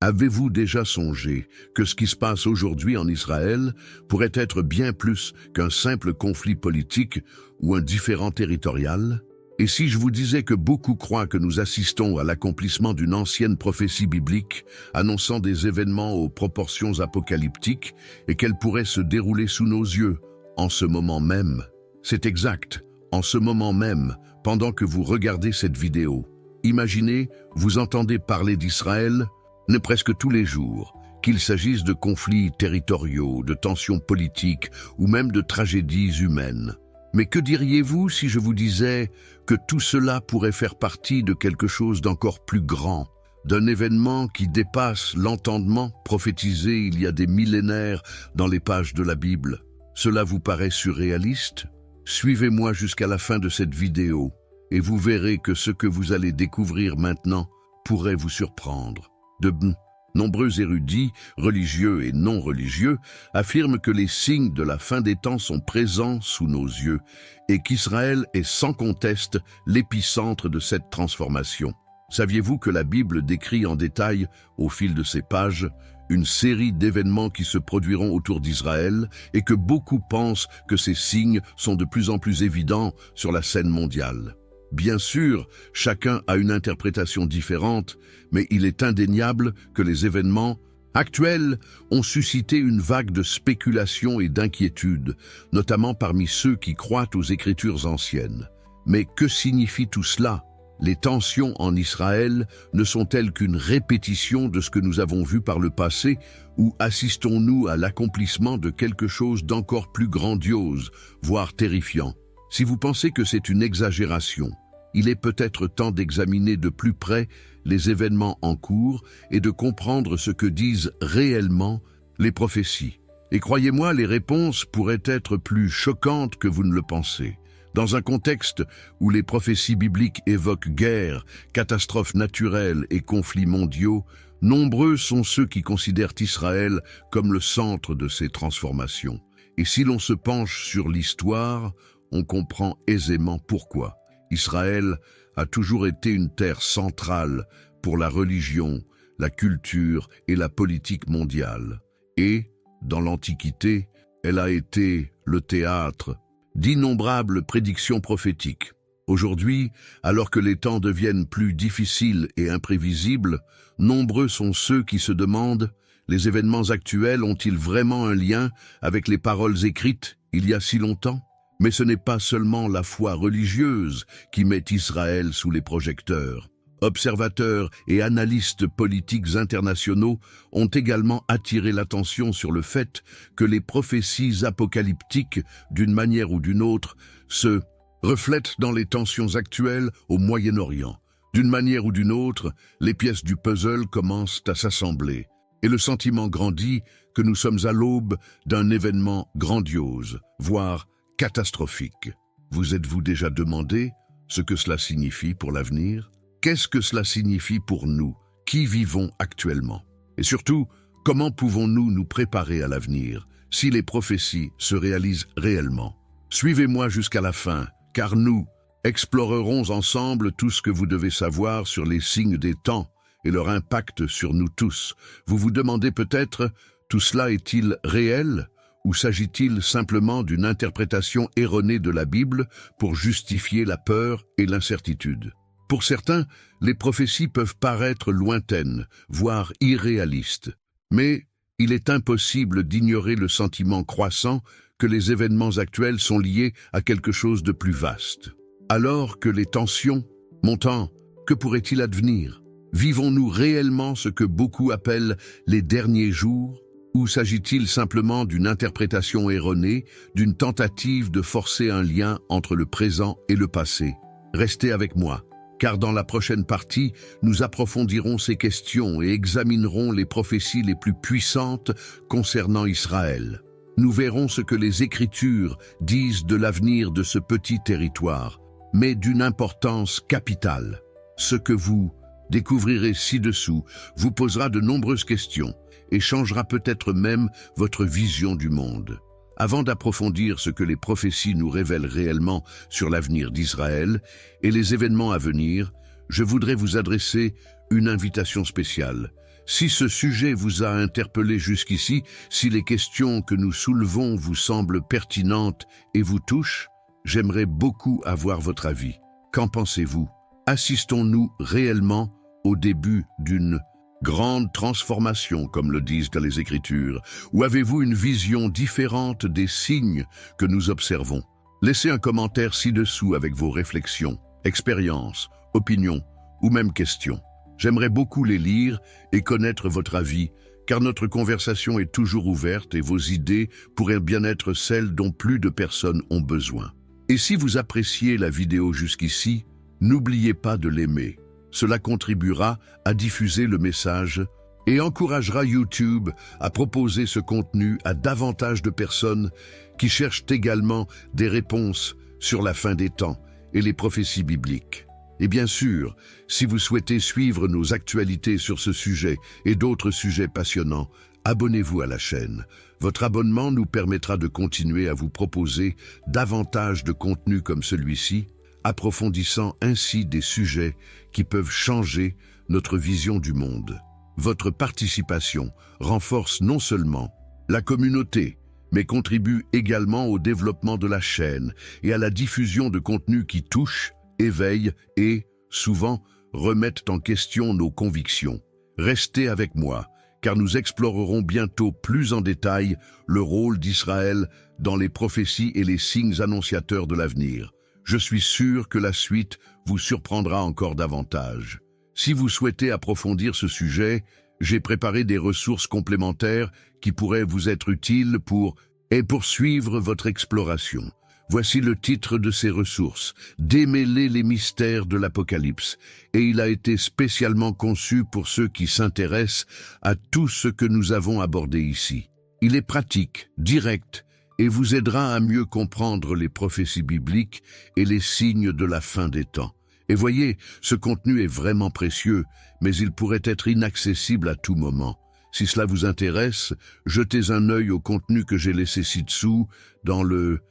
Avez-vous déjà songé que ce qui se passe aujourd'hui en Israël pourrait être bien plus qu'un simple conflit politique ou un différend territorial? Et si je vous disais que beaucoup croient que nous assistons à l'accomplissement d'une ancienne prophétie biblique annonçant des événements aux proportions apocalyptiques et qu'elle pourrait se dérouler sous nos yeux en ce moment même? C'est exact, en ce moment même, pendant que vous regardez cette vidéo. Imaginez, vous entendez parler d'Israël presque tous les jours, qu'il s'agisse de conflits territoriaux, de tensions politiques ou même de tragédies humaines. Mais que diriez-vous si je vous disais que tout cela pourrait faire partie de quelque chose d'encore plus grand, d'un événement qui dépasse l'entendement prophétisé il y a des millénaires dans les pages de la Bible? Cela vous paraît surréaliste? Suivez-moi jusqu'à la fin de cette vidéo et vous verrez que ce que vous allez découvrir maintenant pourrait vous surprendre. De nombreux érudits, religieux et non religieux, affirment que les signes de la fin des temps sont présents sous nos yeux et qu'Israël est sans conteste l'épicentre de cette transformation. Saviez-vous que la Bible décrit en détail, au fil de ses pages, une série d'événements qui se produiront autour d'Israël et que beaucoup pensent que ces signes sont de plus en plus évidents sur la scène mondiale? Bien sûr, chacun a une interprétation différente, mais il est indéniable que les événements actuels ont suscité une vague de spéculation et d'inquiétude, notamment parmi ceux qui croient aux Écritures anciennes. Mais que signifie tout cela? Les tensions en Israël ne sont-elles qu'une répétition de ce que nous avons vu par le passé, ou assistons-nous à l'accomplissement de quelque chose d'encore plus grandiose, voire terrifiant? Si vous pensez que c'est une exagération, il est peut-être temps d'examiner de plus près les événements en cours et de comprendre ce que disent réellement les prophéties. Et croyez-moi, les réponses pourraient être plus choquantes que vous ne le pensez. Dans un contexte où les prophéties bibliques évoquent guerre, catastrophes naturelles et conflits mondiaux, nombreux sont ceux qui considèrent Israël comme le centre de ces transformations. Et si l'on se penche sur l'histoire, on comprend aisément pourquoi. Israël a toujours été une terre centrale pour la religion, la culture et la politique mondiale. Et, dans l'Antiquité, elle a été le théâtre d'innombrables prédictions prophétiques. Aujourd'hui, alors que les temps deviennent plus difficiles et imprévisibles, nombreux sont ceux qui se demandent: les événements actuels ont-ils vraiment un lien avec les paroles écrites il y a si longtemps? Mais ce n'est pas seulement la foi religieuse qui met Israël sous les projecteurs. Observateurs et analystes politiques internationaux ont également attiré l'attention sur le fait que les prophéties apocalyptiques, d'une manière ou d'une autre, se reflètent dans les tensions actuelles au Moyen-Orient. D'une manière ou d'une autre, les pièces du puzzle commencent à s'assembler, et le sentiment grandit que nous sommes à l'aube d'un événement grandiose, voire catastrophique. Vous êtes-vous déjà demandé ce que cela signifie pour l'avenir? Qu'est-ce que cela signifie pour nous, qui vivons actuellement? Et surtout, comment pouvons-nous nous préparer à l'avenir, si les prophéties se réalisent réellement? Suivez-moi jusqu'à la fin, car nous explorerons ensemble tout ce que vous devez savoir sur les signes des temps et leur impact sur nous tous. Vous vous demandez peut-être, tout cela est-il réel? Ou s'agit-il simplement d'une interprétation erronée de la Bible pour justifier la peur et l'incertitude? Pour certains, les prophéties peuvent paraître lointaines, voire irréalistes. Mais il est impossible d'ignorer le sentiment croissant que les événements actuels sont liés à quelque chose de plus vaste. Alors que les tensions montent, que pourrait-il advenir? Vivons-nous réellement ce que beaucoup appellent les derniers jours? Ou s'agit-il simplement d'une interprétation erronée, d'une tentative de forcer un lien entre le présent et le passé? Restez avec moi, car dans la prochaine partie, nous approfondirons ces questions et examinerons les prophéties les plus puissantes concernant Israël. Nous verrons ce que les Écritures disent de l'avenir de ce petit territoire, mais d'une importance capitale. Ce que vous découvrirez ci-dessous vous posera de nombreuses questions et changera peut-être même votre vision du monde. Avant d'approfondir ce que les prophéties nous révèlent réellement sur l'avenir d'Israël et les événements à venir, je voudrais vous adresser une invitation spéciale. Si ce sujet vous a interpellé jusqu'ici, si les questions que nous soulevons vous semblent pertinentes et vous touchent, j'aimerais beaucoup avoir votre avis. Qu'en pensez-vous? Assistons-nous réellement au début d'une grande transformation, comme le disent dans les Écritures, ou avez-vous une vision différente des signes que nous observons? Laissez un commentaire ci-dessous avec vos réflexions, expériences, opinions ou même questions. J'aimerais beaucoup les lire et connaître votre avis, car notre conversation est toujours ouverte et vos idées pourraient bien être celles dont plus de personnes ont besoin. Et si vous appréciez la vidéo jusqu'ici, n'oubliez pas de l'aimer. Cela contribuera à diffuser le message et encouragera YouTube à proposer ce contenu à davantage de personnes qui cherchent également des réponses sur la fin des temps et les prophéties bibliques. Et bien sûr, si vous souhaitez suivre nos actualités sur ce sujet et d'autres sujets passionnants, abonnez-vous à la chaîne. Votre abonnement nous permettra de continuer à vous proposer davantage de contenu comme celui-ci, approfondissant ainsi des sujets qui peuvent changer notre vision du monde. Votre participation renforce non seulement la communauté, mais contribue également au développement de la chaîne et à la diffusion de contenus qui touchent, éveillent et, souvent, remettent en question nos convictions. Restez avec moi, car nous explorerons bientôt plus en détail le rôle d'Israël dans les prophéties et les signes annonciateurs de l'avenir. Je suis sûr que la suite vous surprendra encore davantage. Si vous souhaitez approfondir ce sujet, j'ai préparé des ressources complémentaires qui pourraient vous être utiles pour poursuivre votre exploration. Voici le titre de ces ressources, Démêler les mystères de l'Apocalypse, et il a été spécialement conçu pour ceux qui s'intéressent à tout ce que nous avons abordé ici. Il est pratique, direct, et vous aidera à mieux comprendre les prophéties bibliques et les signes de la fin des temps. Et voyez, ce contenu est vraiment précieux, mais il pourrait être inaccessible à tout moment. Si cela vous intéresse, jetez un œil au contenu que j'ai laissé ci-dessous dans le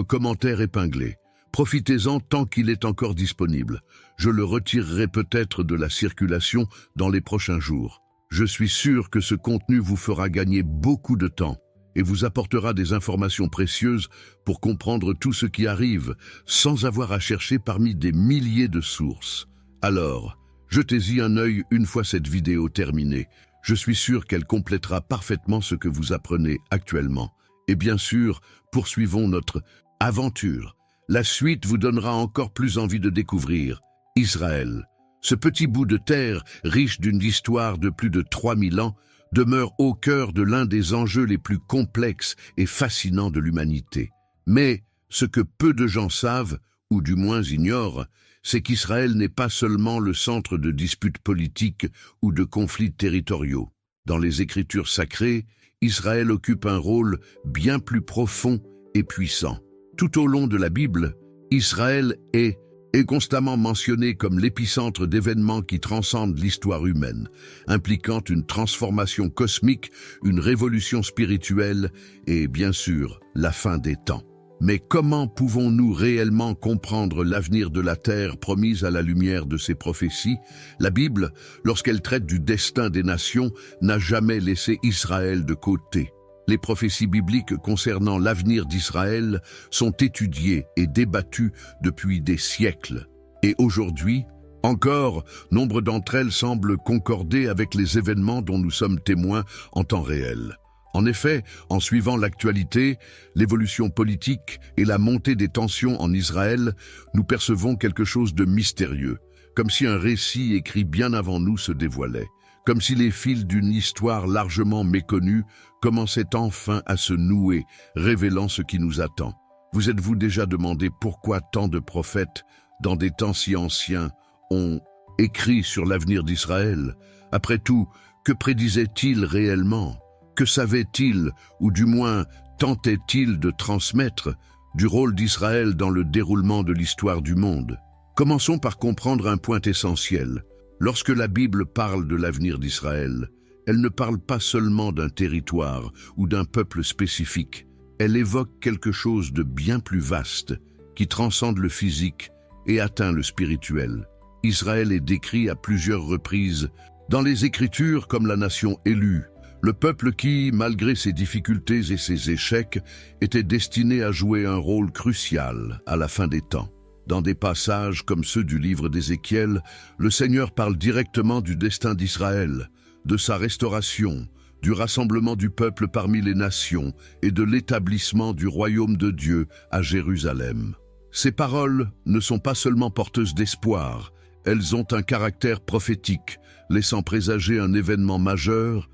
commentaire épinglé. Profitez-en tant qu'il est encore disponible. Je le retirerai peut-être de la circulation dans les prochains jours. Je suis sûr que ce contenu vous fera gagner beaucoup de temps et vous apportera des informations précieuses pour comprendre tout ce qui arrive, sans avoir à chercher parmi des milliers de sources. Alors, jetez-y un œil une fois cette vidéo terminée. Je suis sûr qu'elle complétera parfaitement ce que vous apprenez actuellement. Et bien sûr, poursuivons notre aventure. La suite vous donnera encore plus envie de découvrir Israël. Ce petit bout de terre, riche d'une histoire de plus de 3000 ans, demeure au cœur de l'un des enjeux les plus complexes et fascinants de l'humanité. Mais ce que peu de gens savent, ou du moins ignorent, c'est qu'Israël n'est pas seulement le centre de disputes politiques ou de conflits territoriaux. Dans les Écritures sacrées, Israël occupe un rôle bien plus profond et puissant. Tout au long de la Bible, Israël est constamment mentionné comme l'épicentre d'événements qui transcendent l'histoire humaine, impliquant une transformation cosmique, une révolution spirituelle et, bien sûr, la fin des temps. Mais comment pouvons-nous réellement comprendre l'avenir de la terre promise à la lumière de ces prophéties? La Bible, lorsqu'elle traite du destin des nations, n'a jamais laissé Israël de côté. Les prophéties bibliques concernant l'avenir d'Israël sont étudiées et débattues depuis des siècles. Et aujourd'hui, encore, nombre d'entre elles semblent concorder avec les événements dont nous sommes témoins en temps réel. En effet, en suivant l'actualité, l'évolution politique et la montée des tensions en Israël, nous percevons quelque chose de mystérieux, comme si un récit écrit bien avant nous se dévoilait, comme si les fils d'une histoire largement méconnue commençaient enfin à se nouer, révélant ce qui nous attend. Vous êtes-vous déjà demandé pourquoi tant de prophètes, dans des temps si anciens, ont écrit sur l'avenir d'Israël? Après tout, que prédisaient-ils réellement? Que savait-il, ou du moins tentait-il de transmettre, du rôle d'Israël dans le déroulement de l'histoire du monde? Commençons par comprendre un point essentiel. Lorsque la Bible parle de l'avenir d'Israël, elle ne parle pas seulement d'un territoire ou d'un peuple spécifique. Elle évoque quelque chose de bien plus vaste, qui transcende le physique et atteint le spirituel. Israël est décrit à plusieurs reprises Dans les Écritures, comme la nation élue, le peuple qui, malgré ses difficultés et ses échecs, était destiné à jouer un rôle crucial à la fin des temps. Dans des passages comme ceux du livre d'Ézéchiel, le Seigneur parle directement du destin d'Israël, de sa restauration, du rassemblement du peuple parmi les nations et de l'établissement du royaume de Dieu à Jérusalem. Ces paroles ne sont pas seulement porteuses d'espoir, elles ont un caractère prophétique, laissant présager un événement majeur,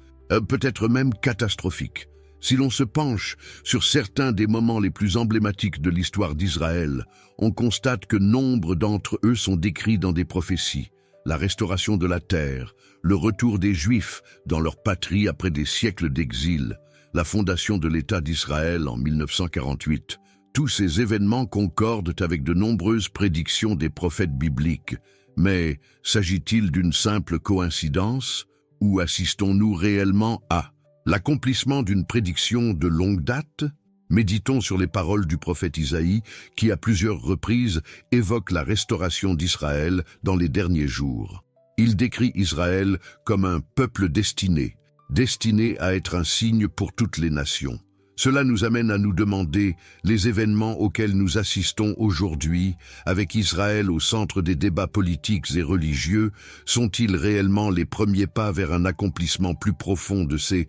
peut-être même catastrophique. Si l'on se penche sur certains des moments les plus emblématiques de l'histoire d'Israël, on constate que nombre d'entre eux sont décrits dans des prophéties. La restauration de la terre, le retour des Juifs dans leur patrie après des siècles d'exil, la fondation de l'État d'Israël en 1948. Tous ces événements concordent avec de nombreuses prédictions des prophètes bibliques. Mais s'agit-il d'une simple coïncidence ou assistons-nous réellement à l'accomplissement d'une prédiction de longue date? Méditons sur les paroles du prophète Isaïe qui, à plusieurs reprises, évoque la restauration d'Israël dans les derniers jours. Il décrit Israël comme un peuple destiné à être un signe pour toutes les nations. Cela nous amène à nous demander les événements auxquels nous assistons aujourd'hui, avec Israël au centre des débats politiques et religieux, sont-ils réellement les premiers pas vers un accomplissement plus profond de ces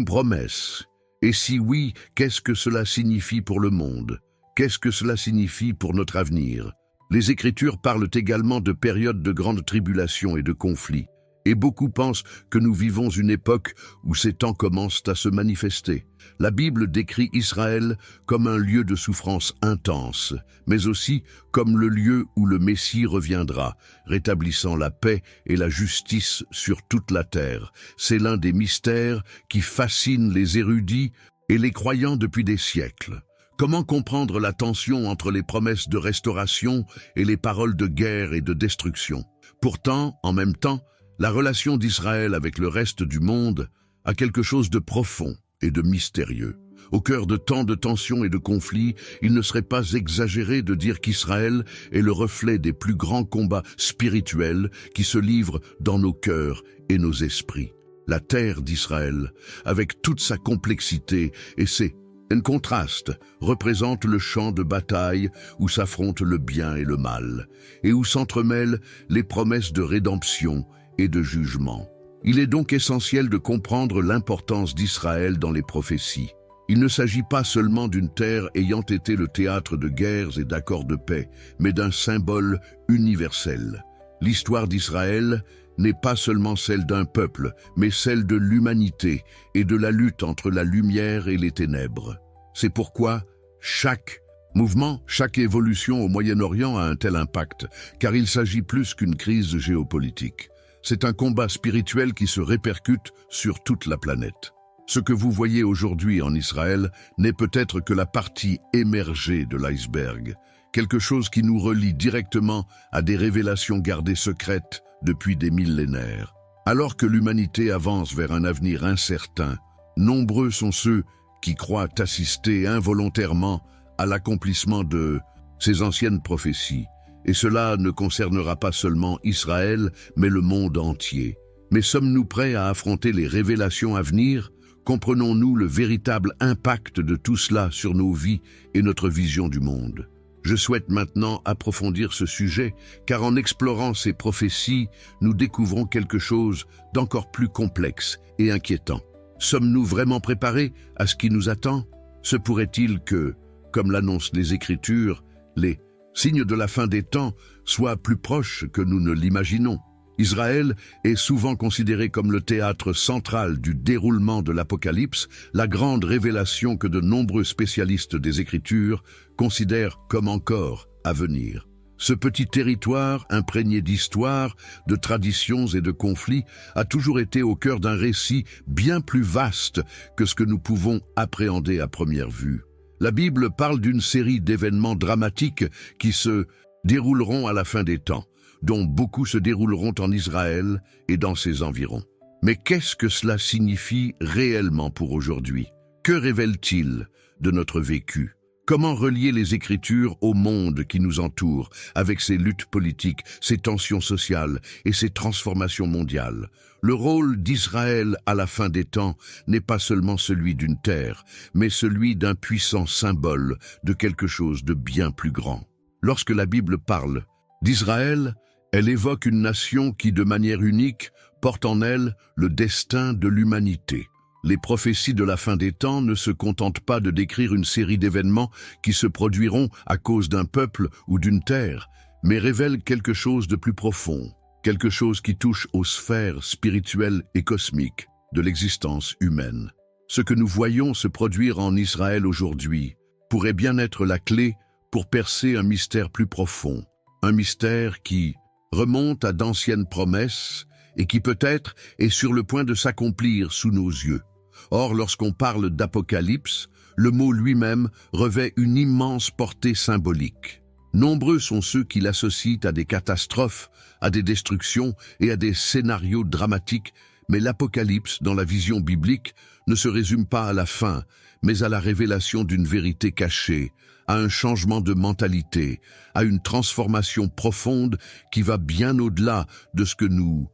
promesses? Et si oui, qu'est-ce que cela signifie pour le monde? Qu'est-ce que cela signifie pour notre avenir? Les Écritures parlent également de périodes de grande tribulation et de conflits. Et beaucoup pensent que nous vivons une époque où ces temps commencent à se manifester. La Bible décrit Israël comme un lieu de souffrance intense, mais aussi comme le lieu où le Messie reviendra, rétablissant la paix et la justice sur toute la terre. C'est l'un des mystères qui fascinent les érudits et les croyants depuis des siècles. Comment comprendre la tension entre les promesses de restauration et les paroles de guerre et de destruction? Pourtant, en même temps, la relation d'Israël avec le reste du monde a quelque chose de profond et de mystérieux. Au cœur de tant de tensions et de conflits, il ne serait pas exagéré de dire qu'Israël est le reflet des plus grands combats spirituels qui se livrent dans nos cœurs et nos esprits. La terre d'Israël, avec toute sa complexité et ses contrastes, représente le champ de bataille où s'affrontent le bien et le mal, et où s'entremêlent les promesses de rédemption et de jugement. Il est donc essentiel de comprendre l'importance d'Israël dans les prophéties. Il ne s'agit pas seulement d'une terre ayant été le théâtre de guerres et d'accords de paix, mais d'un symbole universel. L'histoire d'Israël n'est pas seulement celle d'un peuple, mais celle de l'humanité et de la lutte entre la lumière et les ténèbres. C'est pourquoi chaque mouvement, chaque évolution au Moyen-Orient a un tel impact, car il s'agit plus qu'une crise géopolitique. C'est un combat spirituel qui se répercute sur toute la planète. Ce que vous voyez aujourd'hui en Israël n'est peut-être que la partie émergée de l'iceberg, quelque chose qui nous relie directement à des révélations gardées secrètes depuis des millénaires. Alors que l'humanité avance vers un avenir incertain, nombreux sont ceux qui croient assister involontairement à l'accomplissement de ces anciennes prophéties. Et cela ne concernera pas seulement Israël, mais le monde entier. Mais sommes-nous prêts à affronter les révélations à venir? Comprenons-nous le véritable impact de tout cela sur nos vies et notre vision du monde? Je souhaite maintenant approfondir ce sujet, car en explorant ces prophéties, nous découvrons quelque chose d'encore plus complexe et inquiétant. Sommes-nous vraiment préparés à ce qui nous attend? Se pourrait-il que, comme l'annoncent les Écritures, les signes de la fin des temps soient plus proches que nous ne l'imaginons? Israël est souvent considéré comme le théâtre central du déroulement de l'Apocalypse, la grande révélation que de nombreux spécialistes des Écritures considèrent comme encore à venir. Ce petit territoire, imprégné d'histoire, de traditions et de conflits, a toujours été au cœur d'un récit bien plus vaste que ce que nous pouvons appréhender à première vue. La Bible parle d'une série d'événements dramatiques qui se dérouleront à la fin des temps, dont beaucoup se dérouleront en Israël et dans ses environs. Mais qu'est-ce que cela signifie réellement pour aujourd'hui? Que révèle-t-il de notre vécu? Comment relier les Écritures au monde qui nous entoure, avec ses luttes politiques, ses tensions sociales et ses transformations mondiales? Le rôle d'Israël à la fin des temps n'est pas seulement celui d'une terre, mais celui d'un puissant symbole de quelque chose de bien plus grand. Lorsque la Bible parle d'Israël, elle évoque une nation qui, de manière unique, porte en elle le destin de l'humanité. Les prophéties de la fin des temps ne se contentent pas de décrire une série d'événements qui se produiront à cause d'un peuple ou d'une terre, mais révèlent quelque chose de plus profond, quelque chose qui touche aux sphères spirituelles et cosmiques de l'existence humaine. Ce que nous voyons se produire en Israël aujourd'hui pourrait bien être la clé pour percer un mystère plus profond, un mystère qui remonte à d'anciennes promesses et qui peut-être est sur le point de s'accomplir sous nos yeux. Or, lorsqu'on parle d'Apocalypse, le mot lui-même revêt une immense portée symbolique. Nombreux sont ceux qui l'associent à des catastrophes, à des destructions et à des scénarios dramatiques, mais l'Apocalypse, dans la vision biblique, ne se résume pas à la fin, mais à la révélation d'une vérité cachée, à un changement de mentalité, à une transformation profonde qui va bien au-delà de ce que nous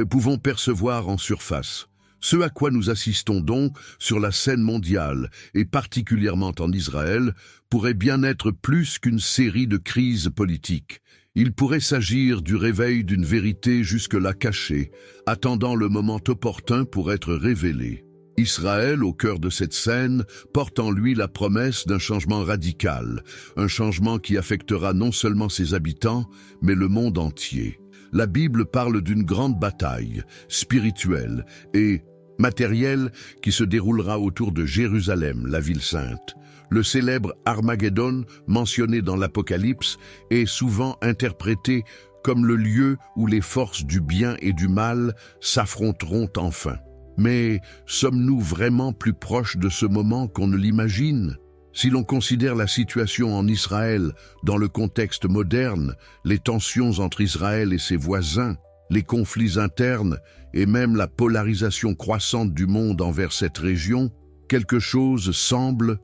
pouvons percevoir en surface. Ce à quoi nous assistons donc sur la scène mondiale, et particulièrement en Israël, pourrait bien être plus qu'une série de crises politiques. Il pourrait s'agir du réveil d'une vérité jusque-là cachée, attendant le moment opportun pour être révélée. Israël, au cœur de cette scène, porte en lui la promesse d'un changement radical, un changement qui affectera non seulement ses habitants, mais le monde entier. La Bible parle d'une grande bataille, spirituelle et matérielle, qui se déroulera autour de Jérusalem, la ville sainte. Le célèbre Armageddon, mentionné dans l'Apocalypse, est souvent interprété comme le lieu où les forces du bien et du mal s'affronteront enfin. Mais sommes-nous vraiment plus proches de ce moment qu'on ne l'imagine ? Si l'on considère la situation en Israël dans le contexte moderne, les tensions entre Israël et ses voisins, les conflits internes et même la polarisation croissante du monde envers cette région, quelque chose semble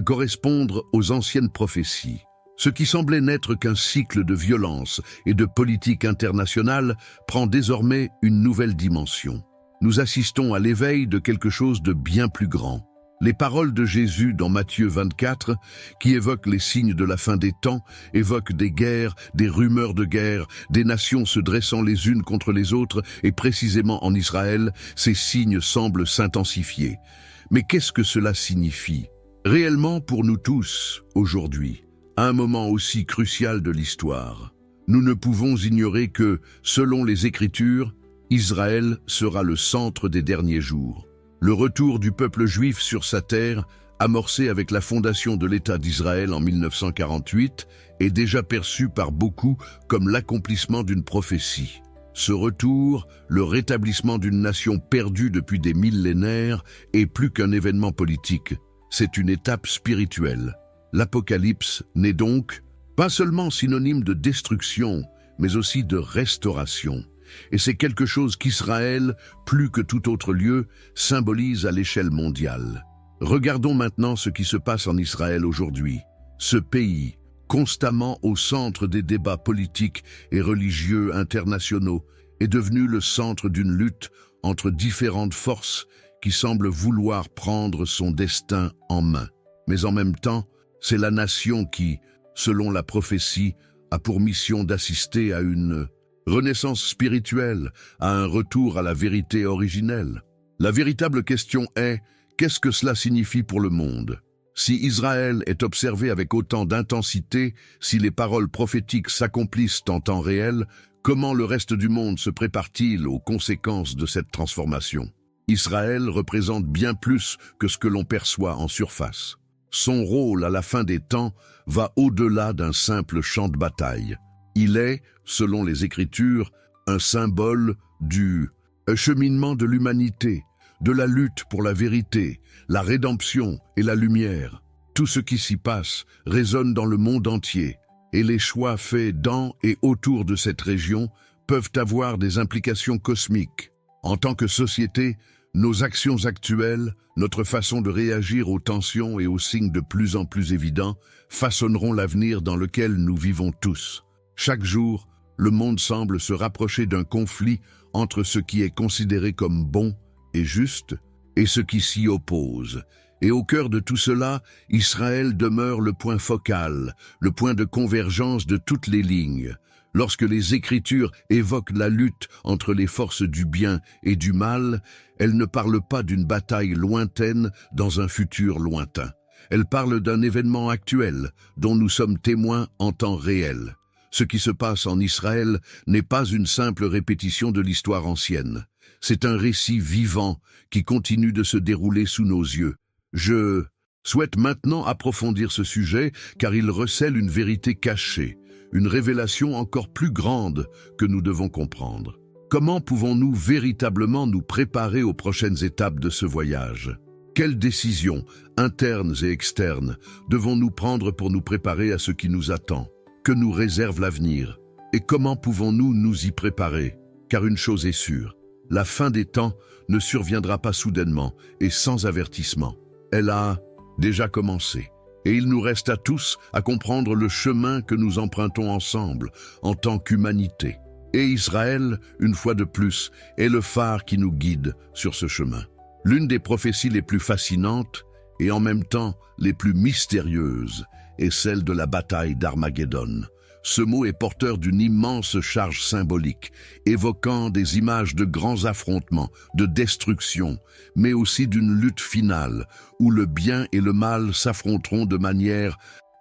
correspondre aux anciennes prophéties. Ce qui semblait n'être qu'un cycle de violence et de politique internationale prend désormais une nouvelle dimension. Nous assistons à l'éveil de quelque chose de bien plus grand. Les paroles de Jésus dans Matthieu 24, qui évoquent les signes de la fin des temps, évoquent des guerres, des rumeurs de guerre, des nations se dressant les unes contre les autres, et précisément en Israël, ces signes semblent s'intensifier. Mais qu'est-ce que cela signifie réellement pour nous tous, aujourd'hui, à un moment aussi crucial de l'histoire? Nous ne pouvons ignorer que, selon les Écritures, Israël sera le centre des derniers jours. Le retour du peuple juif sur sa terre, amorcé avec la fondation de l'État d'Israël en 1948, est déjà perçu par beaucoup comme l'accomplissement d'une prophétie. Ce retour, le rétablissement d'une nation perdue depuis des millénaires, est plus qu'un événement politique, c'est une étape spirituelle. L'Apocalypse n'est donc pas seulement synonyme de destruction, mais aussi de restauration. Et c'est quelque chose qu'Israël, plus que tout autre lieu, symbolise à l'échelle mondiale. Regardons maintenant ce qui se passe en Israël aujourd'hui. Ce pays, constamment au centre des débats politiques et religieux internationaux, est devenu le centre d'une lutte entre différentes forces qui semblent vouloir prendre son destin en main. Mais en même temps, c'est la nation qui, selon la prophétie, a pour mission d'assister à une renaissance spirituelle, à un retour à la vérité originelle. La véritable question est, qu'est-ce que cela signifie pour le monde? Si Israël est observé avec autant d'intensité, si les paroles prophétiques s'accomplissent en temps réel, comment le reste du monde se prépare-t-il aux conséquences de cette transformation? Israël représente bien plus que ce que l'on perçoit en surface. Son rôle à la fin des temps va au-delà d'un simple champ de bataille. Il est, selon les Écritures, un symbole du cheminement de l'humanité, de la lutte pour la vérité, la rédemption et la lumière. Tout ce qui s'y passe résonne dans le monde entier, et les choix faits dans et autour de cette région peuvent avoir des implications cosmiques. En tant que société, Nos actions actuelles, notre façon de réagir aux tensions et aux signes de plus en plus évidents, façonneront l'avenir dans lequel nous vivons tous. Chaque jour, le monde semble se rapprocher d'un conflit entre ce qui est considéré comme bon et juste et ce qui s'y oppose. Et au cœur de tout cela, Israël demeure le point focal, le point de convergence de toutes les lignes. Lorsque les Écritures évoquent la lutte entre les forces du bien et du mal, elles ne parlent pas d'une bataille lointaine dans un futur lointain. Elles parlent d'un événement actuel dont nous sommes témoins en temps réel. Ce qui se passe en Israël n'est pas une simple répétition de l'histoire ancienne. C'est un récit vivant qui continue de se dérouler sous nos yeux. Je souhaite maintenant approfondir ce sujet car il recèle une vérité cachée, une révélation encore plus grande que nous devons comprendre. Comment pouvons-nous véritablement nous préparer aux prochaines étapes de ce voyage? Quelles décisions, internes et externes, devons-nous prendre pour nous préparer à ce qui nous attend? Que nous réserve l'avenir? Et comment pouvons-nous nous y préparer? Car une chose est sûre, la fin des temps ne surviendra pas soudainement et sans avertissement. Elle a déjà commencé. Et il nous reste à tous à comprendre le chemin que nous empruntons ensemble, en tant qu'humanité. Et Israël, une fois de plus, est le phare qui nous guide sur ce chemin. L'une des prophéties les plus fascinantes, et en même temps les plus mystérieuses, est celle de la bataille d'Armageddon. Ce mot est porteur d'une immense charge symbolique, évoquant des images de grands affrontements, de destruction, mais aussi d'une lutte finale, où le bien et le mal s'affronteront de manière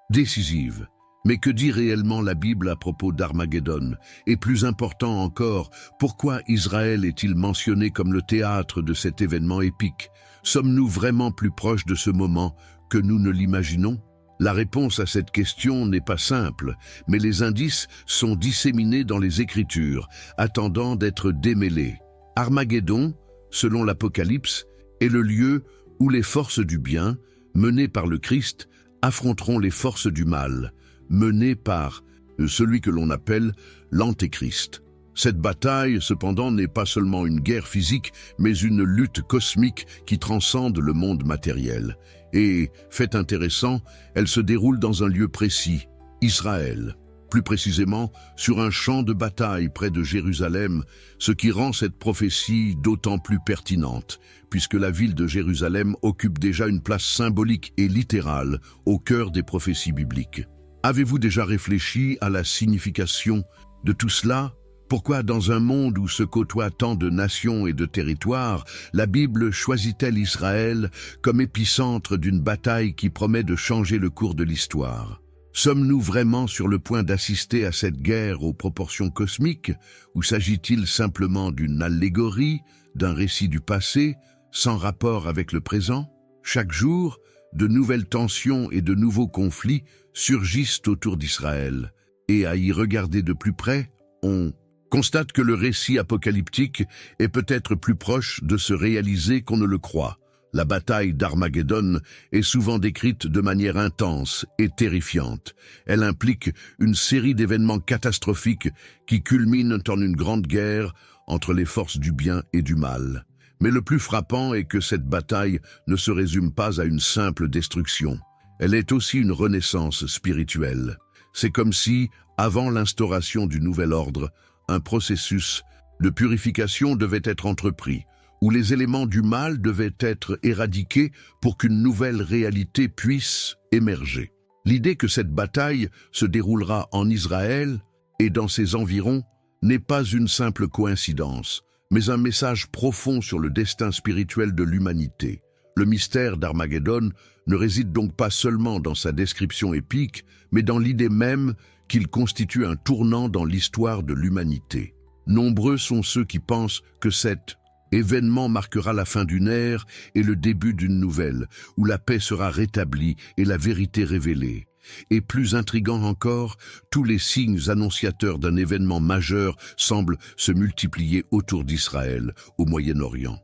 décisive. Mais que dit réellement la Bible à propos d'Armageddon? Et plus important encore, pourquoi Israël est-il mentionné comme le théâtre de cet événement épique? Sommes-nous vraiment plus proches de ce moment que nous ne l'imaginons? La réponse à cette question n'est pas simple, mais les indices sont disséminés dans les Écritures, attendant d'être démêlés. Armageddon, selon l'Apocalypse, est le lieu où les forces du bien, menées par le Christ, affronteront les forces du mal, menées par celui que l'on appelle l'Antéchrist. Cette bataille, cependant, n'est pas seulement une guerre physique, mais une lutte cosmique qui transcende le monde matériel. Et, fait intéressant, elle se déroule dans un lieu précis, Israël. Plus précisément, sur un champ de bataille près de Jérusalem, ce qui rend cette prophétie d'autant plus pertinente, puisque la ville de Jérusalem occupe déjà une place symbolique et littérale au cœur des prophéties bibliques. Avez-vous déjà réfléchi à la signification de tout cela? Pourquoi, dans un monde où se côtoient tant de nations et de territoires, la Bible choisit-elle Israël comme épicentre d'une bataille qui promet de changer le cours de l'histoire? Sommes-nous vraiment sur le point d'assister à cette guerre aux proportions cosmiques, ou s'agit-il simplement d'une allégorie, d'un récit du passé, sans rapport avec le présent? Chaque jour, de nouvelles tensions et de nouveaux conflits surgissent autour d'Israël, et à y regarder de plus près, on constate que le récit apocalyptique est peut-être plus proche de se réaliser qu'on ne le croit. La bataille d'Armageddon est souvent décrite de manière intense et terrifiante. Elle implique une série d'événements catastrophiques qui culminent en une grande guerre entre les forces du bien et du mal. Mais le plus frappant est que cette bataille ne se résume pas à une simple destruction. Elle est aussi une renaissance spirituelle. C'est comme si, avant l'instauration du nouvel ordre, un processus de purification devait être entrepris, où les éléments du mal devaient être éradiqués pour qu'une nouvelle réalité puisse émerger. L'idée que cette bataille se déroulera en Israël et dans ses environs n'est pas une simple coïncidence, mais un message profond sur le destin spirituel de l'humanité. Le mystère d'Armageddon ne réside donc pas seulement dans sa description épique, mais dans l'idée même qu'il constitue un tournant dans l'histoire de l'humanité. Nombreux sont ceux qui pensent que cet événement marquera la fin d'une ère et le début d'une nouvelle, où la paix sera rétablie et la vérité révélée. Et plus intrigant encore, tous les signes annonciateurs d'un événement majeur semblent se multiplier autour d'Israël, au Moyen-Orient.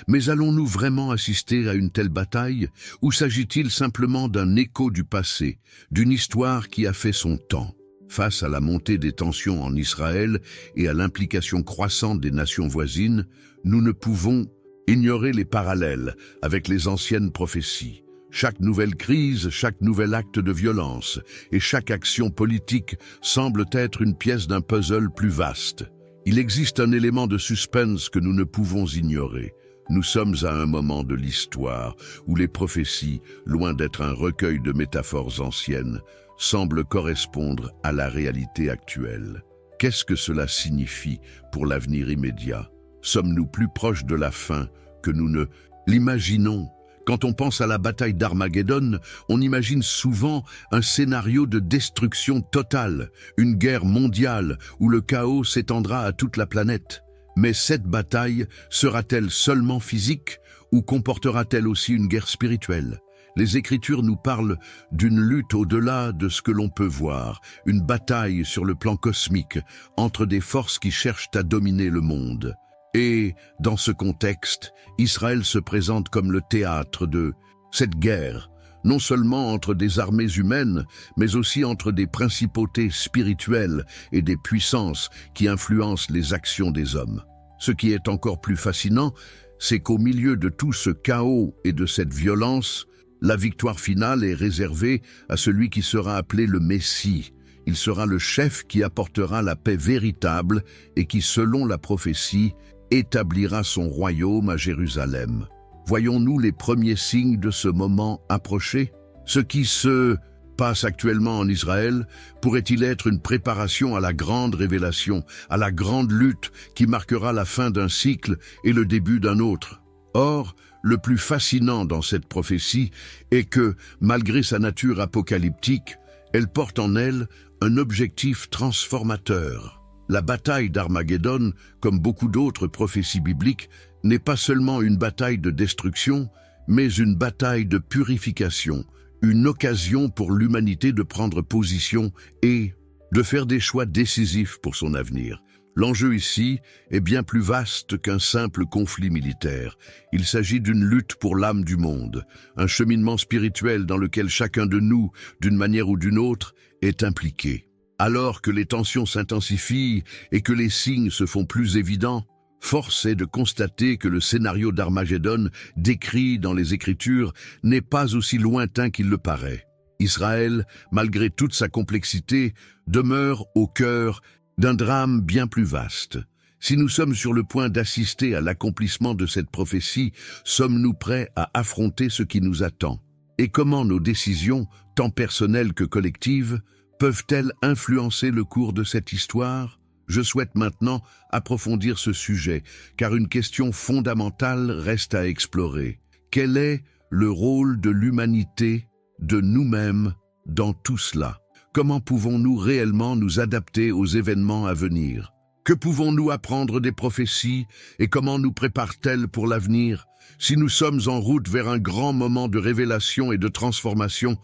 Mais allons-nous vraiment assister à une telle bataille, ou s'agit-il simplement d'un écho du passé, d'une histoire qui a fait son temps? Face à la montée des tensions en Israël et à l'implication croissante des nations voisines, nous ne pouvons ignorer les parallèles avec les anciennes prophéties. Chaque nouvelle crise, chaque nouvel acte de violence et chaque action politique semble être une pièce d'un puzzle plus vaste. Il existe un élément de suspense que nous ne pouvons ignorer. Nous sommes à un moment de l'histoire où les prophéties, loin d'être un recueil de métaphores anciennes, semblent correspondre à la réalité actuelle. Qu'est-ce que cela signifie pour l'avenir immédiat? Sommes-nous plus proches de la fin que nous ne l'imaginons? Quand on pense à la bataille d'Armageddon, on imagine souvent un scénario de destruction totale, une guerre mondiale où le chaos s'étendra à toute la planète. Mais cette bataille sera-t-elle seulement physique ou comportera-t-elle aussi une guerre spirituelle? Les Écritures nous parlent d'une lutte au-delà de ce que l'on peut voir, une bataille sur le plan cosmique entre des forces qui cherchent à dominer le monde. Et, dans ce contexte, Israël se présente comme le théâtre de cette guerre, non seulement entre des armées humaines, mais aussi entre des principautés spirituelles et des puissances qui influencent les actions des hommes. Ce qui est encore plus fascinant, c'est qu'au milieu de tout ce chaos et de cette violence, la victoire finale est réservée à celui qui sera appelé le Messie. Il sera le chef qui apportera la paix véritable et qui, selon la prophétie, établira son royaume à Jérusalem. Voyons-nous les premiers signes de ce moment approcher? Ce qui se passe actuellement en Israël pourrait-il être une préparation à la grande révélation, à la grande lutte qui marquera la fin d'un cycle et le début d'un autre? Or, le plus fascinant dans cette prophétie est que, malgré sa nature apocalyptique, elle porte en elle un objectif transformateur. La bataille d'Armageddon, comme beaucoup d'autres prophéties bibliques, n'est pas seulement une bataille de destruction, mais une bataille de purification, une occasion pour l'humanité de prendre position et de faire des choix décisifs pour son avenir. L'enjeu ici est bien plus vaste qu'un simple conflit militaire. Il s'agit d'une lutte pour l'âme du monde, un cheminement spirituel dans lequel chacun de nous, d'une manière ou d'une autre, est impliqué. Alors que les tensions s'intensifient et que les signes se font plus évidents, force est de constater que le scénario d'Armageddon décrit dans les Écritures n'est pas aussi lointain qu'il le paraît. Israël, malgré toute sa complexité, demeure au cœur d'un drame bien plus vaste. Si nous sommes sur le point d'assister à l'accomplissement de cette prophétie, sommes-nous prêts à affronter ce qui nous attend? Et comment nos décisions, tant personnelles que collectives, peuvent-elles influencer le cours de cette histoire? Je souhaite maintenant approfondir ce sujet, car une question fondamentale reste à explorer. Quel est le rôle de l'humanité, de nous-mêmes, dans tout cela? Comment pouvons-nous réellement nous adapter aux événements à venir? Que pouvons-nous apprendre des prophéties et comment nous préparent-elles pour l'avenir? Si nous sommes en route vers un grand moment de révélation et de transformation,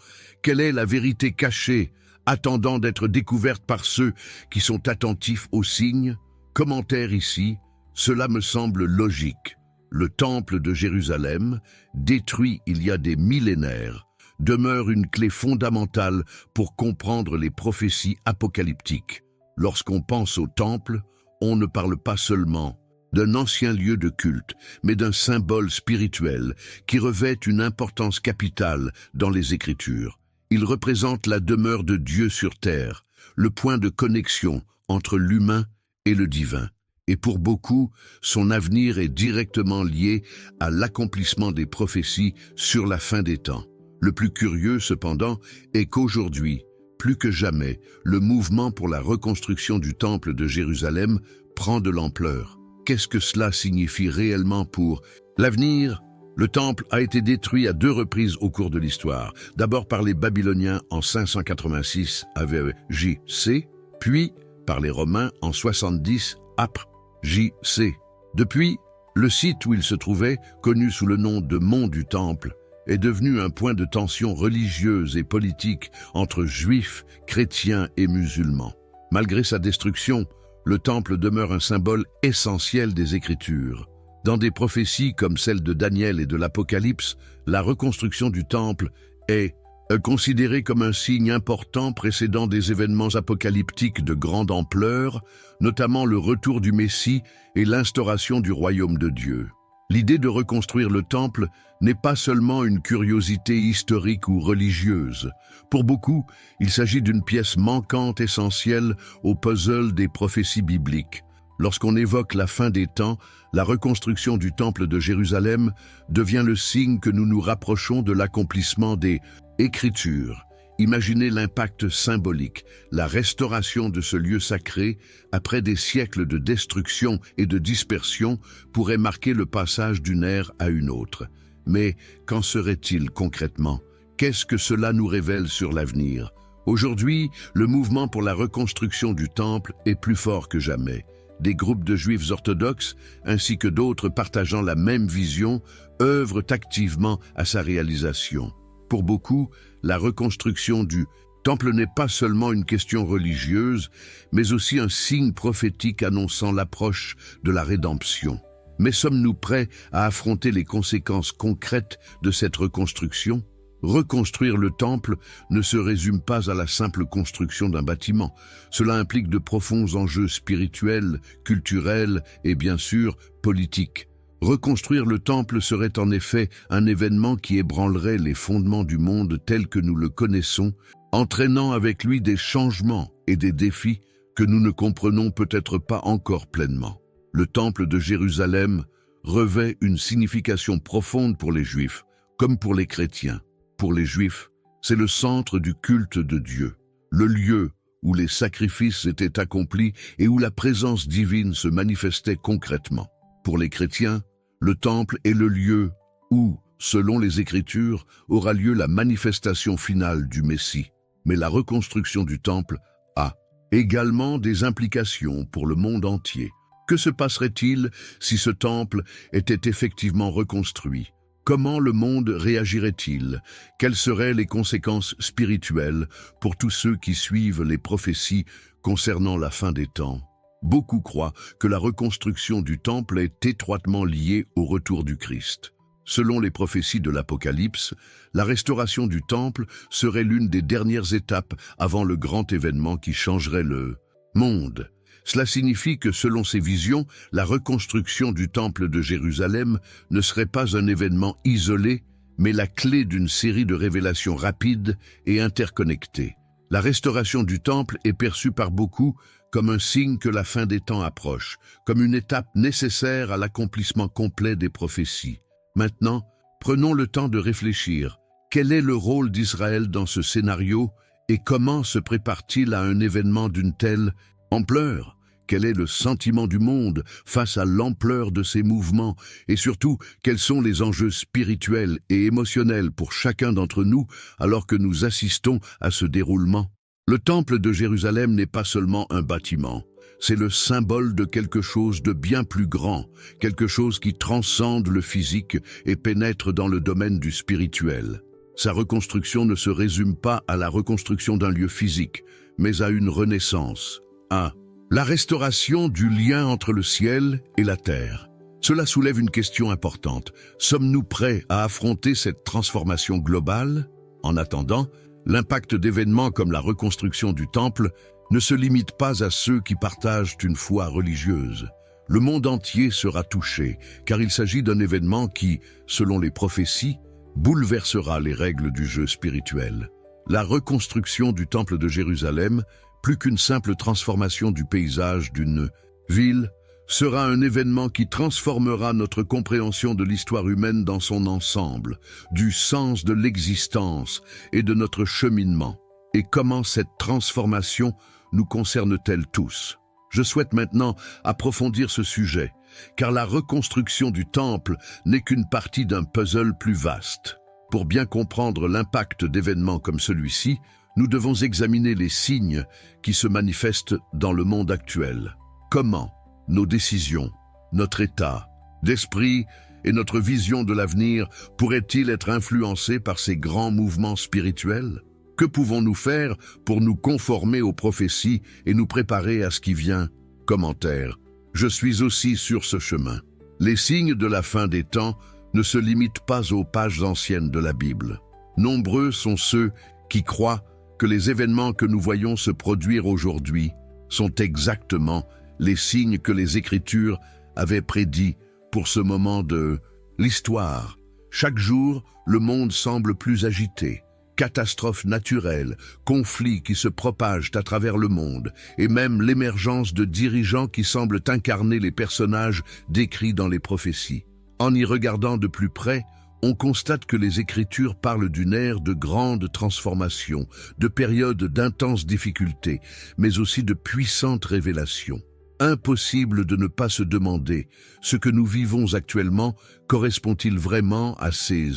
quelle est la vérité cachée, attendant d'être découverte par ceux qui sont attentifs aux signes? Commentaire ici, cela me semble logique. Le temple de Jérusalem, détruit il y a des millénaires, demeure une clé fondamentale pour comprendre les prophéties apocalyptiques. Lorsqu'on pense au temple, on ne parle pas seulement d'un ancien lieu de culte, mais d'un symbole spirituel qui revêt une importance capitale dans les Écritures. Il représente la demeure de Dieu sur terre, le point de connexion entre l'humain et le divin. Et pour beaucoup, son avenir est directement lié à l'accomplissement des prophéties sur la fin des temps. Le plus curieux, cependant, est qu'aujourd'hui, plus que jamais, le mouvement pour la reconstruction du temple de Jérusalem prend de l'ampleur. Qu'est-ce que cela signifie réellement pour l'avenir? Le temple a été détruit à 2 reprises au cours de l'histoire. D'abord par les Babyloniens en 586 avec J.C., puis par les Romains en 70 après J.C. Depuis, le site où il se trouvait, connu sous le nom de Mont du Temple, est devenu un point de tension religieuse et politique entre juifs, chrétiens et musulmans. Malgré sa destruction, le temple demeure un symbole essentiel des Écritures. Dans des prophéties comme celle de Daniel et de l'Apocalypse, la reconstruction du temple est considérée comme un signe important précédant des événements apocalyptiques de grande ampleur, notamment le retour du Messie et l'instauration du royaume de Dieu. L'idée de reconstruire le temple n'est pas seulement une curiosité historique ou religieuse. Pour beaucoup, il s'agit d'une pièce manquante essentielle au puzzle des prophéties bibliques. Lorsqu'on évoque la fin des temps, la reconstruction du temple de Jérusalem devient le signe que nous nous rapprochons de l'accomplissement des Écritures. Imaginez l'impact symbolique, la restauration de ce lieu sacré, après des siècles de destruction et de dispersion, pourrait marquer le passage d'une ère à une autre. Mais qu'en serait-il concrètement? Qu'est-ce que cela nous révèle sur l'avenir? Aujourd'hui, le mouvement pour la reconstruction du temple est plus fort que jamais. Des groupes de juifs orthodoxes, ainsi que d'autres partageant la même vision, œuvrent activement à sa réalisation. Pour beaucoup, la reconstruction du temple n'est pas seulement une question religieuse, mais aussi un signe prophétique annonçant l'approche de la rédemption. Mais sommes-nous prêts à affronter les conséquences concrètes de cette reconstruction? Reconstruire le temple ne se résume pas à la simple construction d'un bâtiment. Cela implique de profonds enjeux spirituels, culturels et bien sûr politiques. Reconstruire le temple serait en effet un événement qui ébranlerait les fondements du monde tel que nous le connaissons, entraînant avec lui des changements et des défis que nous ne comprenons peut-être pas encore pleinement. Le temple de Jérusalem revêt une signification profonde pour les Juifs, comme pour les chrétiens. Pour les Juifs, c'est le centre du culte de Dieu, le lieu où les sacrifices étaient accomplis et où la présence divine se manifestait concrètement. Pour les chrétiens, le temple est le lieu où, selon les Écritures, aura lieu la manifestation finale du Messie. Mais la reconstruction du temple a également des implications pour le monde entier. Que se passerait-il si ce temple était effectivement reconstruit? Comment le monde réagirait-il? Quelles seraient les conséquences spirituelles pour tous ceux qui suivent les prophéties concernant la fin des temps? Beaucoup croient que la reconstruction du temple est étroitement liée au retour du Christ. Selon les prophéties de l'Apocalypse, la restauration du temple serait l'une des dernières étapes avant le grand événement qui changerait le monde. Cela signifie que, selon ces visions, la reconstruction du temple de Jérusalem ne serait pas un événement isolé, mais la clé d'une série de révélations rapides et interconnectées. La restauration du temple est perçue par beaucoup comme un signe que la fin des temps approche, comme une étape nécessaire à l'accomplissement complet des prophéties. Maintenant, prenons le temps de réfléchir. Quel est le rôle d'Israël dans ce scénario et comment se prépare-t-il à un événement d'une telle ampleur? Quel est le sentiment du monde face à l'ampleur de ces mouvements? Et surtout, quels sont les enjeux spirituels et émotionnels pour chacun d'entre nous alors que nous assistons à ce déroulement? Le temple de Jérusalem n'est pas seulement un bâtiment. C'est le symbole de quelque chose de bien plus grand, quelque chose qui transcende le physique et pénètre dans le domaine du spirituel. Sa reconstruction ne se résume pas à la reconstruction d'un lieu physique, mais à une renaissance, à la restauration du lien entre le ciel et la terre. Cela soulève une question importante. Sommes-nous prêts à affronter cette transformation globale? En attendant, l'impact d'événements comme la reconstruction du temple ne se limite pas à ceux qui partagent une foi religieuse. Le monde entier sera touché, car il s'agit d'un événement qui, selon les prophéties, bouleversera les règles du jeu spirituel. La reconstruction du temple de Jérusalem, plus qu'une simple transformation du paysage d'une ville, sera un événement qui transformera notre compréhension de l'histoire humaine dans son ensemble, du sens de l'existence et de notre cheminement. Et comment cette transformation nous concerne-t-elle tous? Je souhaite maintenant approfondir ce sujet, car la reconstruction du temple n'est qu'une partie d'un puzzle plus vaste. Pour bien comprendre l'impact d'événements comme celui-ci, nous devons examiner les signes qui se manifestent dans le monde actuel. Comment nos décisions, notre état d'esprit et notre vision de l'avenir pourraient-ils être influencés par ces grands mouvements spirituels? Que pouvons-nous faire pour nous conformer aux prophéties et nous préparer à ce qui vient? Commentaire. Je suis aussi sur ce chemin. Les signes de la fin des temps ne se limitent pas aux pages anciennes de la Bible. Nombreux sont ceux qui croient que les événements que nous voyons se produire aujourd'hui sont exactement les signes que les Écritures avaient prédits pour ce moment de l'histoire. Chaque jour, le monde semble plus agité. Catastrophes naturelles, conflits qui se propagent à travers le monde, et même l'émergence de dirigeants qui semblent incarner les personnages décrits dans les prophéties. En y regardant de plus près, on constate que les Écritures parlent d'une ère de grandes transformations, de périodes d'intenses difficultés, mais aussi de puissantes révélations. Impossible de ne pas se demander ce que nous vivons actuellement correspond-il vraiment à ces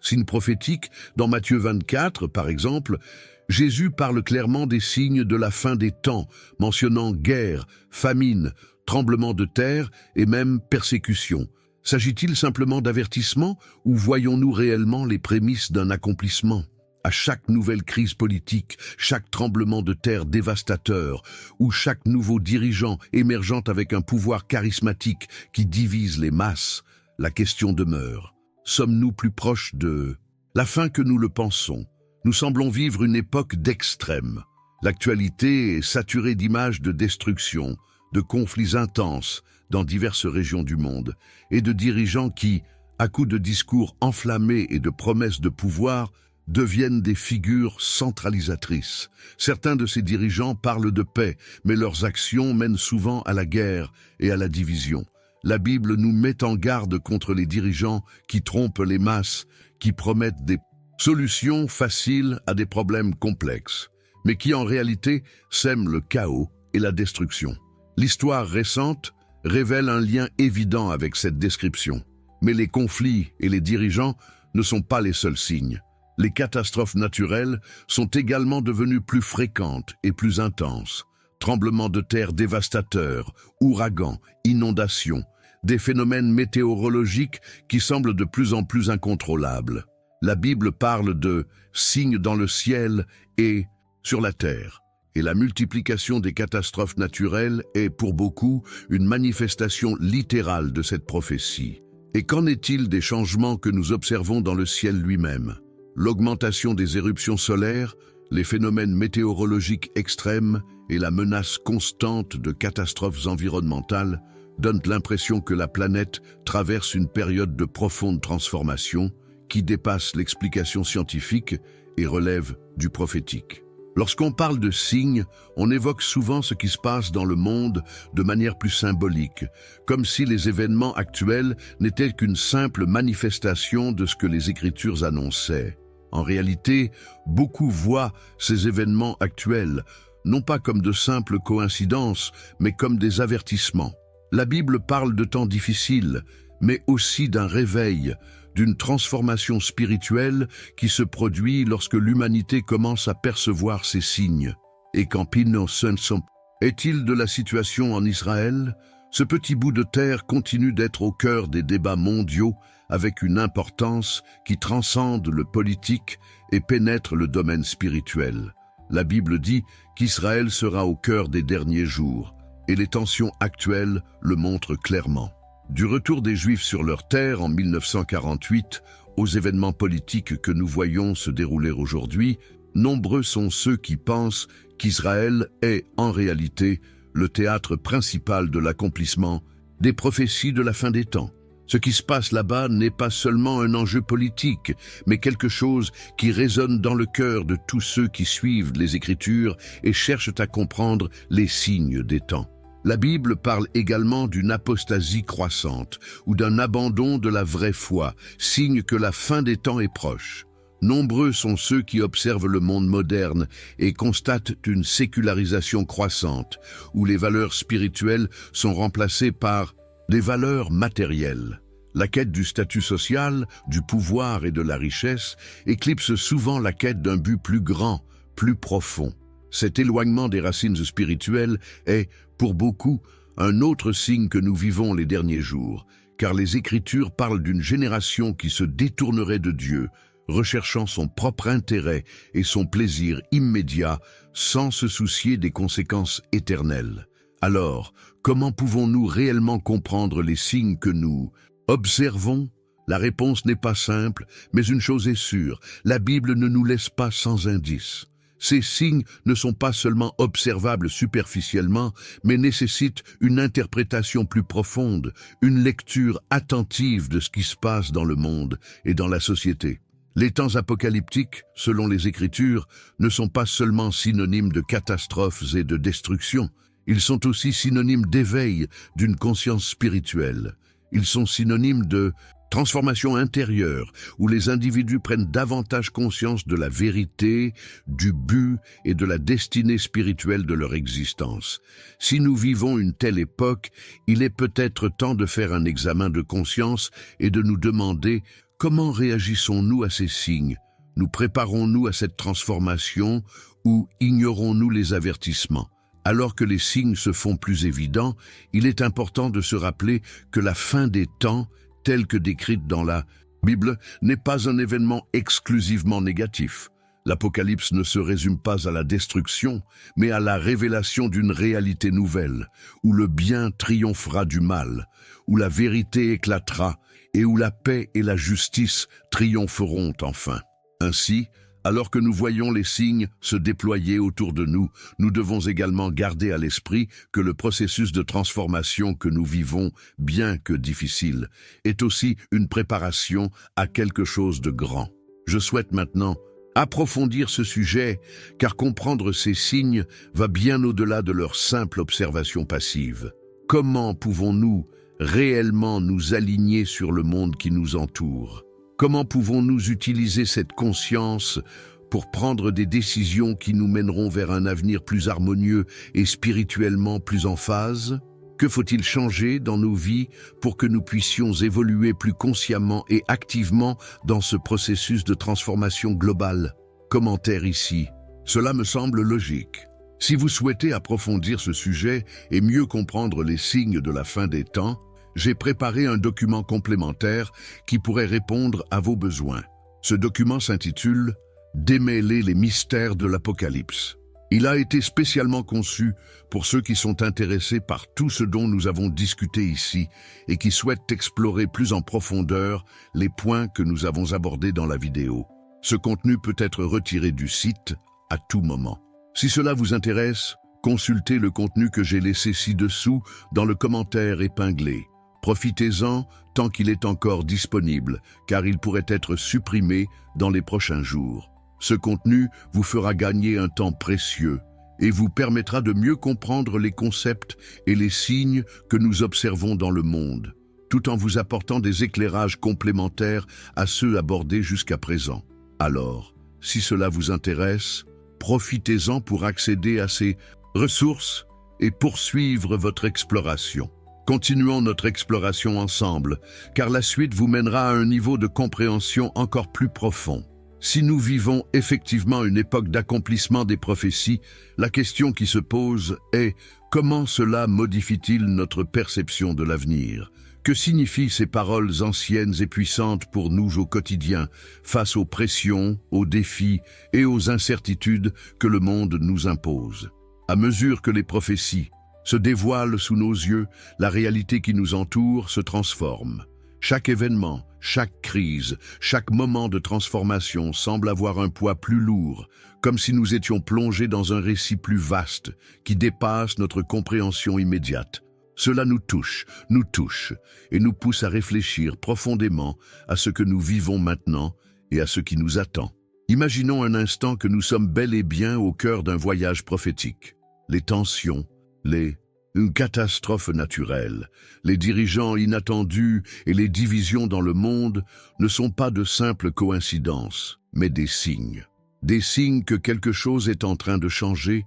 signes prophétiques. Dans Matthieu 24, par exemple, Jésus parle clairement des signes de la fin des temps, mentionnant guerre, famine, tremblement de terre et même persécution. S'agit-il simplement d'avertissements ou voyons-nous réellement les prémices d'un accomplissement? À chaque nouvelle crise politique, chaque tremblement de terre dévastateur ou chaque nouveau dirigeant émergeant avec un pouvoir charismatique qui divise les masses, la question demeure. Sommes-nous plus proches de la fin que nous le pensons? Nous semblons vivre une époque d'extrême. L'actualité est saturée d'images de destruction, de conflits intenses dans diverses régions du monde et de dirigeants qui, à coups de discours enflammés et de promesses de pouvoir, deviennent des figures centralisatrices. Certains de ces dirigeants parlent de paix, mais leurs actions mènent souvent à la guerre et à la division. La Bible nous met en garde contre les dirigeants qui trompent les masses, qui promettent des solutions faciles à des problèmes complexes, mais qui en réalité sèment le chaos et la destruction. L'histoire récente révèle un lien évident avec cette description. Mais les conflits et les dirigeants ne sont pas les seuls signes. Les catastrophes naturelles sont également devenues plus fréquentes et plus intenses. Tremblements de terre dévastateurs, ouragans, inondations, des phénomènes météorologiques qui semblent de plus en plus incontrôlables. La Bible parle de signes dans le ciel et sur la terre. Et la multiplication des catastrophes naturelles est, pour beaucoup, une manifestation littérale de cette prophétie. Et qu'en est-il des changements que nous observons dans le ciel lui-même? L'augmentation des éruptions solaires, les phénomènes météorologiques extrêmes et la menace constante de catastrophes environnementales donnent l'impression que la planète traverse une période de profonde transformation qui dépasse l'explication scientifique et relève du prophétique. Lorsqu'on parle de signes, on évoque souvent ce qui se passe dans le monde de manière plus symbolique, comme si les événements actuels n'étaient qu'une simple manifestation de ce que les Écritures annonçaient. En réalité, beaucoup voient ces événements actuels, non pas comme de simples coïncidences, mais comme des avertissements. La Bible parle de temps difficiles, mais aussi d'un réveil, d'une transformation spirituelle qui se produit lorsque l'humanité commence à percevoir ces signes. Et qu'en est-il de la situation en Israël? Ce petit bout de terre continue d'être au cœur des débats mondiaux avec une importance qui transcende le politique et pénètre le domaine spirituel. La Bible dit qu'Israël sera au cœur des derniers jours, et les tensions actuelles le montrent clairement. Du retour des Juifs sur leur terre en 1948 aux événements politiques que nous voyons se dérouler aujourd'hui, nombreux sont ceux qui pensent qu'Israël est, en réalité, le théâtre principal de l'accomplissement des prophéties de la fin des temps. Ce qui se passe là-bas n'est pas seulement un enjeu politique, mais quelque chose qui résonne dans le cœur de tous ceux qui suivent les Écritures et cherchent à comprendre les signes des temps. La Bible parle également d'une apostasie croissante ou d'un abandon de la vraie foi, signe que la fin des temps est proche. Nombreux sont ceux qui observent le monde moderne et constatent une sécularisation croissante, où les valeurs spirituelles sont remplacées par des valeurs matérielles. La quête du statut social, du pouvoir et de la richesse éclipse souvent la quête d'un but plus grand, plus profond. Cet éloignement des racines spirituelles est, pour beaucoup, un autre signe que nous vivons les derniers jours, car les Écritures parlent d'une génération qui se détournerait de Dieu, recherchant son propre intérêt et son plaisir immédiat sans se soucier des conséquences éternelles. Alors, comment pouvons-nous réellement comprendre les signes que nous observons? La réponse n'est pas simple, mais une chose est sûre, la Bible ne nous laisse pas sans indice. Ces signes ne sont pas seulement observables superficiellement, mais nécessitent une interprétation plus profonde, une lecture attentive de ce qui se passe dans le monde et dans la société. Les temps apocalyptiques, selon les Écritures, ne sont pas seulement synonymes de catastrophes et de destruction, ils sont aussi synonymes d'éveil d'une conscience spirituelle. Ils sont synonymes de transformation intérieure, où les individus prennent davantage conscience de la vérité, du but et de la destinée spirituelle de leur existence. Si nous vivons une telle époque, il est peut-être temps de faire un examen de conscience et de nous demander comment réagissons-nous à ces signes? Nous préparons-nous à cette transformation ou ignorons-nous les avertissements? Alors que les signes se font plus évidents, il est important de se rappeler que la fin des temps, telle que décrite dans la Bible, n'est pas un événement exclusivement négatif. L'Apocalypse ne se résume pas à la destruction, mais à la révélation d'une réalité nouvelle, où le bien triomphera du mal, où la vérité éclatera et où la paix et la justice triompheront enfin. Ainsi, alors que nous voyons les signes se déployer autour de nous, nous devons également garder à l'esprit que le processus de transformation que nous vivons, bien que difficile, est aussi une préparation à quelque chose de grand. Je souhaite maintenant approfondir ce sujet, car comprendre ces signes va bien au-delà de leur simple observation passive. Comment pouvons-nous réellement nous aligner sur le monde qui nous entoure? Comment pouvons-nous utiliser cette conscience pour prendre des décisions qui nous mèneront vers un avenir plus harmonieux et spirituellement plus en phase? Que faut-il changer dans nos vies pour que nous puissions évoluer plus consciemment et activement dans ce processus de transformation globale? Commentaire ici. Cela me semble logique. Si vous souhaitez approfondir ce sujet et mieux comprendre les signes de la fin des temps, j'ai préparé un document complémentaire qui pourrait répondre à vos besoins. Ce document s'intitule « Démêler les mystères de l'Apocalypse ». Il a été spécialement conçu pour ceux qui sont intéressés par tout ce dont nous avons discuté ici et qui souhaitent explorer plus en profondeur les points que nous avons abordés dans la vidéo. Ce contenu peut être retiré du site à tout moment. Si cela vous intéresse, consultez le contenu que j'ai laissé ci-dessous dans le commentaire épinglé. Profitez-en tant qu'il est encore disponible, car il pourrait être supprimé dans les prochains jours. Ce contenu vous fera gagner un temps précieux et vous permettra de mieux comprendre les concepts et les signes que nous observons dans le monde, tout en vous apportant des éclairages complémentaires à ceux abordés jusqu'à présent. Alors, si cela vous intéresse, profitez-en pour accéder à ces ressources et poursuivre votre exploration. Continuons notre exploration ensemble, car la suite vous mènera à un niveau de compréhension encore plus profond. Si nous vivons effectivement une époque d'accomplissement des prophéties, la question qui se pose est comment cela modifie-t-il notre perception de l'avenir? Que signifient ces paroles anciennes et puissantes pour nous au quotidien, face aux pressions, aux défis et aux incertitudes que le monde nous impose? À mesure que les prophéties se dévoilent sous nos yeux, la réalité qui nous entoure se transforme. Chaque événement, chaque crise, chaque moment de transformation semble avoir un poids plus lourd, comme si nous étions plongés dans un récit plus vaste, qui dépasse notre compréhension immédiate. Cela nous touche, et nous pousse à réfléchir profondément à ce que nous vivons maintenant et à ce qui nous attend. Imaginons un instant que nous sommes bel et bien au cœur d'un voyage prophétique. Les tensions, une catastrophe naturelle, les dirigeants inattendus et les divisions dans le monde ne sont pas de simples coïncidences, mais des signes. Des signes que quelque chose est en train de changer,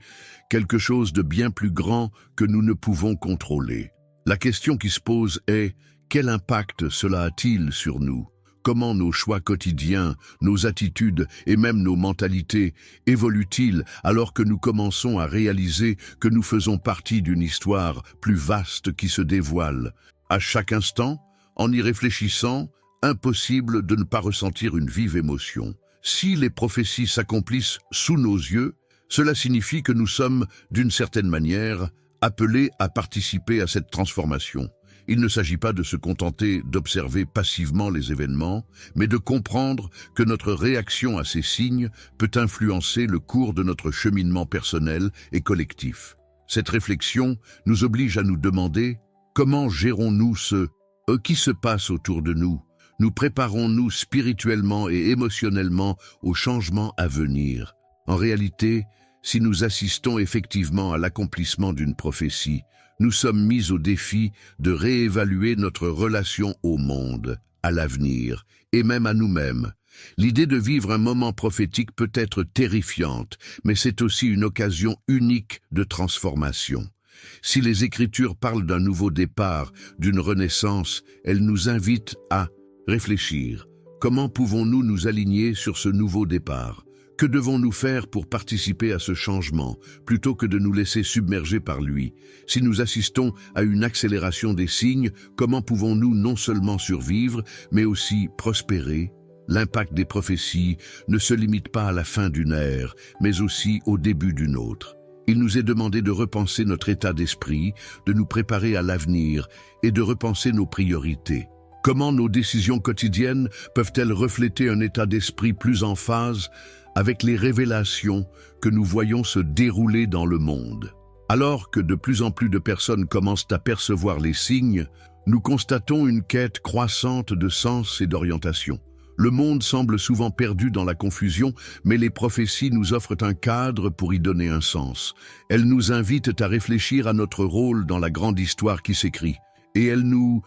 quelque chose de bien plus grand que nous ne pouvons contrôler. La question qui se pose est, quel impact cela a-t-il sur nous? Comment nos choix quotidiens, nos attitudes et même nos mentalités évoluent-ils alors que nous commençons à réaliser que nous faisons partie d'une histoire plus vaste qui se dévoile? À chaque instant, en y réfléchissant, impossible de ne pas ressentir une vive émotion. Si les prophéties s'accomplissent sous nos yeux, cela signifie que nous sommes, d'une certaine manière, appelés à participer à cette transformation. Il ne s'agit pas de se contenter d'observer passivement les événements, mais de comprendre que notre réaction à ces signes peut influencer le cours de notre cheminement personnel et collectif. Cette réflexion nous oblige à nous demander comment gérons-nous ce qui se passe autour de nous? Nous préparons-nous spirituellement et émotionnellement aux changements à venir? En réalité, si nous assistons effectivement à l'accomplissement d'une prophétie, nous sommes mis au défi de réévaluer notre relation au monde, à l'avenir et même à nous-mêmes. L'idée de vivre un moment prophétique peut être terrifiante, mais c'est aussi une occasion unique de transformation. Si les Écritures parlent d'un nouveau départ, d'une renaissance, elles nous invitent à réfléchir. Comment pouvons-nous nous aligner sur ce nouveau départ? Que devons-nous faire pour participer à ce changement, plutôt que de nous laisser submerger par lui? Si nous assistons à une accélération des signes, comment pouvons-nous non seulement survivre, mais aussi prospérer? L'impact des prophéties ne se limite pas à la fin d'une ère, mais aussi au début d'une autre. Il nous est demandé de repenser notre état d'esprit, de nous préparer à l'avenir et de repenser nos priorités. Comment nos décisions quotidiennes peuvent-elles refléter un état d'esprit plus en phase avec les révélations que nous voyons se dérouler dans le monde? Alors que de plus en plus de personnes commencent à percevoir les signes, nous constatons une quête croissante de sens et d'orientation. Le monde semble souvent perdu dans la confusion, mais les prophéties nous offrent un cadre pour y donner un sens. Elles nous invitent à réfléchir à notre rôle dans la grande histoire qui s'écrit, et elles nous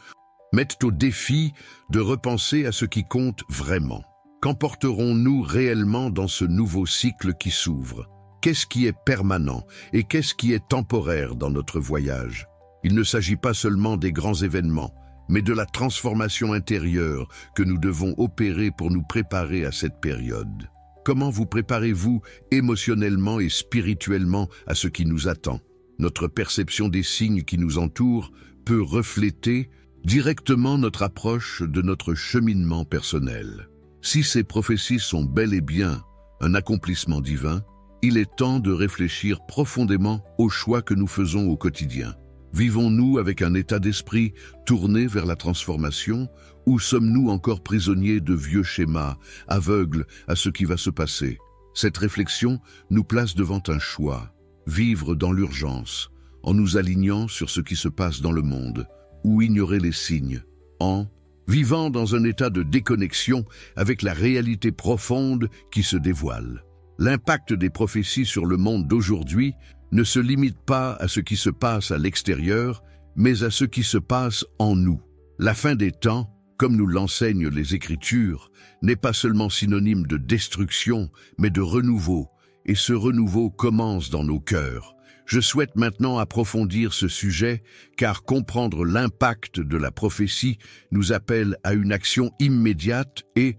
mettent au défi de repenser à ce qui compte vraiment. Qu'emporterons-nous réellement dans ce nouveau cycle qui s'ouvre? Qu'est-ce qui est permanent et qu'est-ce qui est temporaire dans notre voyage? Il ne s'agit pas seulement des grands événements, mais de la transformation intérieure que nous devons opérer pour nous préparer à cette période. Comment vous préparez-vous émotionnellement et spirituellement à ce qui nous attend? Notre perception des signes qui nous entourent peut refléter directement notre approche de notre cheminement personnel. Si ces prophéties sont bel et bien un accomplissement divin, il est temps de réfléchir profondément aux choix que nous faisons au quotidien. Vivons-nous avec un état d'esprit tourné vers la transformation ou sommes-nous encore prisonniers de vieux schémas, aveugles à ce qui va se passer? Cette réflexion nous place devant un choix, vivre dans l'urgence, en nous alignant sur ce qui se passe dans le monde, ou ignorer les signes, en vivant dans un état de déconnexion avec la réalité profonde qui se dévoile. L'impact des prophéties sur le monde d'aujourd'hui ne se limite pas à ce qui se passe à l'extérieur, mais à ce qui se passe en nous. La fin des temps, comme nous l'enseignent les Écritures, n'est pas seulement synonyme de destruction, mais de renouveau, et ce renouveau commence dans nos cœurs. Je souhaite maintenant approfondir ce sujet, car comprendre l'impact de la prophétie nous appelle à une action immédiate et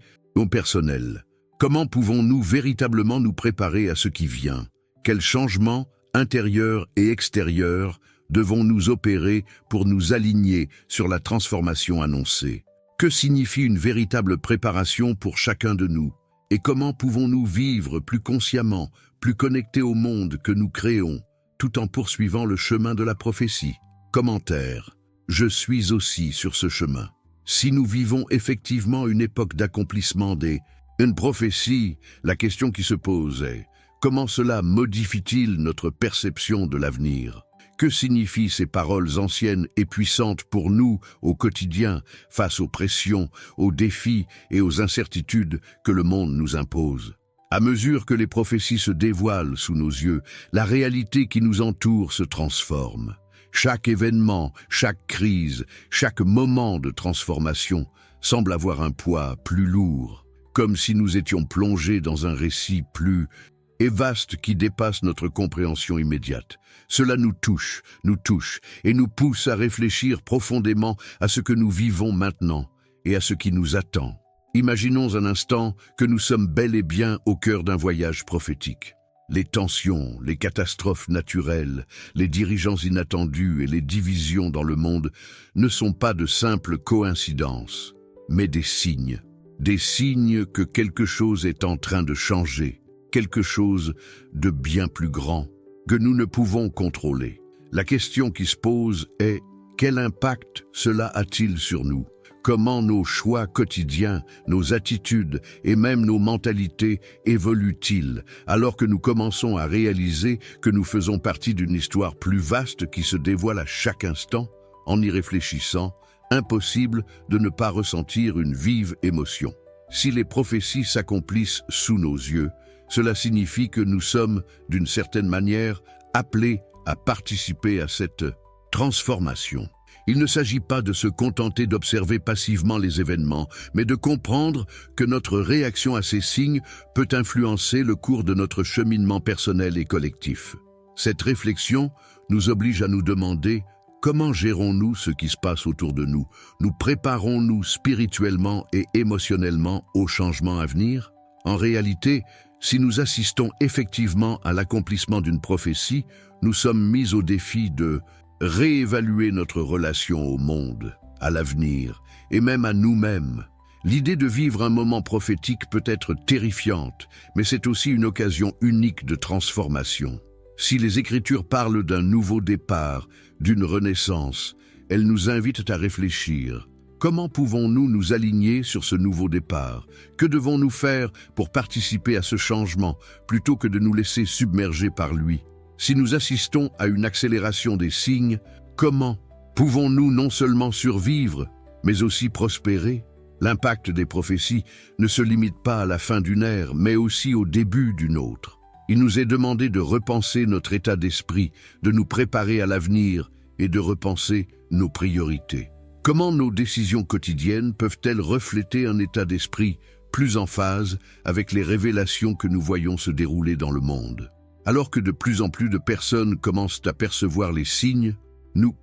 personnelle. Comment pouvons-nous véritablement nous préparer à ce qui vient? Quels changements intérieurs et extérieurs devons-nous opérer pour nous aligner sur la transformation annoncée? Que signifie une véritable préparation pour chacun de nous? Et comment pouvons-nous vivre plus consciemment, plus connectés au monde que nous créons, tout en poursuivant le chemin de la prophétie? Commentaire. Je suis aussi sur ce chemin. Si nous vivons effectivement une époque d'accomplissement une prophétie, la question qui se pose est: comment cela modifie-t-il notre perception de l'avenir? Que signifient ces paroles anciennes et puissantes pour nous au quotidien, face aux pressions, aux défis et aux incertitudes que le monde nous impose? À mesure que les prophéties se dévoilent sous nos yeux, la réalité qui nous entoure se transforme. Chaque événement, chaque crise, chaque moment de transformation semble avoir un poids plus lourd, comme si nous étions plongés dans un récit plus vaste qui dépasse notre compréhension immédiate. Cela nous touche et nous pousse à réfléchir profondément à ce que nous vivons maintenant et à ce qui nous attend. Imaginons un instant que nous sommes bel et bien au cœur d'un voyage prophétique. Les tensions, les catastrophes naturelles, les dirigeants inattendus et les divisions dans le monde ne sont pas de simples coïncidences, mais des signes. Des signes que quelque chose est en train de changer, quelque chose de bien plus grand, que nous ne pouvons contrôler. La question qui se pose est: quel impact cela a-t-il sur nous? Comment nos choix quotidiens, nos attitudes et même nos mentalités évoluent-ils alors que nous commençons à réaliser que nous faisons partie d'une histoire plus vaste qui se dévoile à chaque instant? En y réfléchissant, impossible de ne pas ressentir une vive émotion. Si les prophéties s'accomplissent sous nos yeux, cela signifie que nous sommes, d'une certaine manière, appelés à participer à cette transformation. Il ne s'agit pas de se contenter d'observer passivement les événements, mais de comprendre que notre réaction à ces signes peut influencer le cours de notre cheminement personnel et collectif. Cette réflexion nous oblige à nous demander comment gérons-nous ce qui se passe autour de nous? Nous préparons-nous spirituellement et émotionnellement au changement à venir? En réalité, si nous assistons effectivement à l'accomplissement d'une prophétie, nous sommes mis au défi de réévaluer notre relation au monde, à l'avenir et même à nous-mêmes. L'idée de vivre un moment prophétique peut être terrifiante, mais c'est aussi une occasion unique de transformation. Si les Écritures parlent d'un nouveau départ, d'une renaissance, elles nous invitent à réfléchir. Comment pouvons-nous nous aligner sur ce nouveau départ? Que devons-nous faire pour participer à ce changement, plutôt que de nous laisser submerger par lui? Si nous assistons à une accélération des signes, comment pouvons-nous non seulement survivre, mais aussi prospérer? L'impact des prophéties ne se limite pas à la fin d'une ère, mais aussi au début d'une autre. Il nous est demandé de repenser notre état d'esprit, de nous préparer à l'avenir et de repenser nos priorités. Comment nos décisions quotidiennes peuvent-elles refléter un état d'esprit plus en phase avec les révélations que nous voyons se dérouler dans le monde? Alors que de plus en plus de personnes commencent à percevoir les signes, nous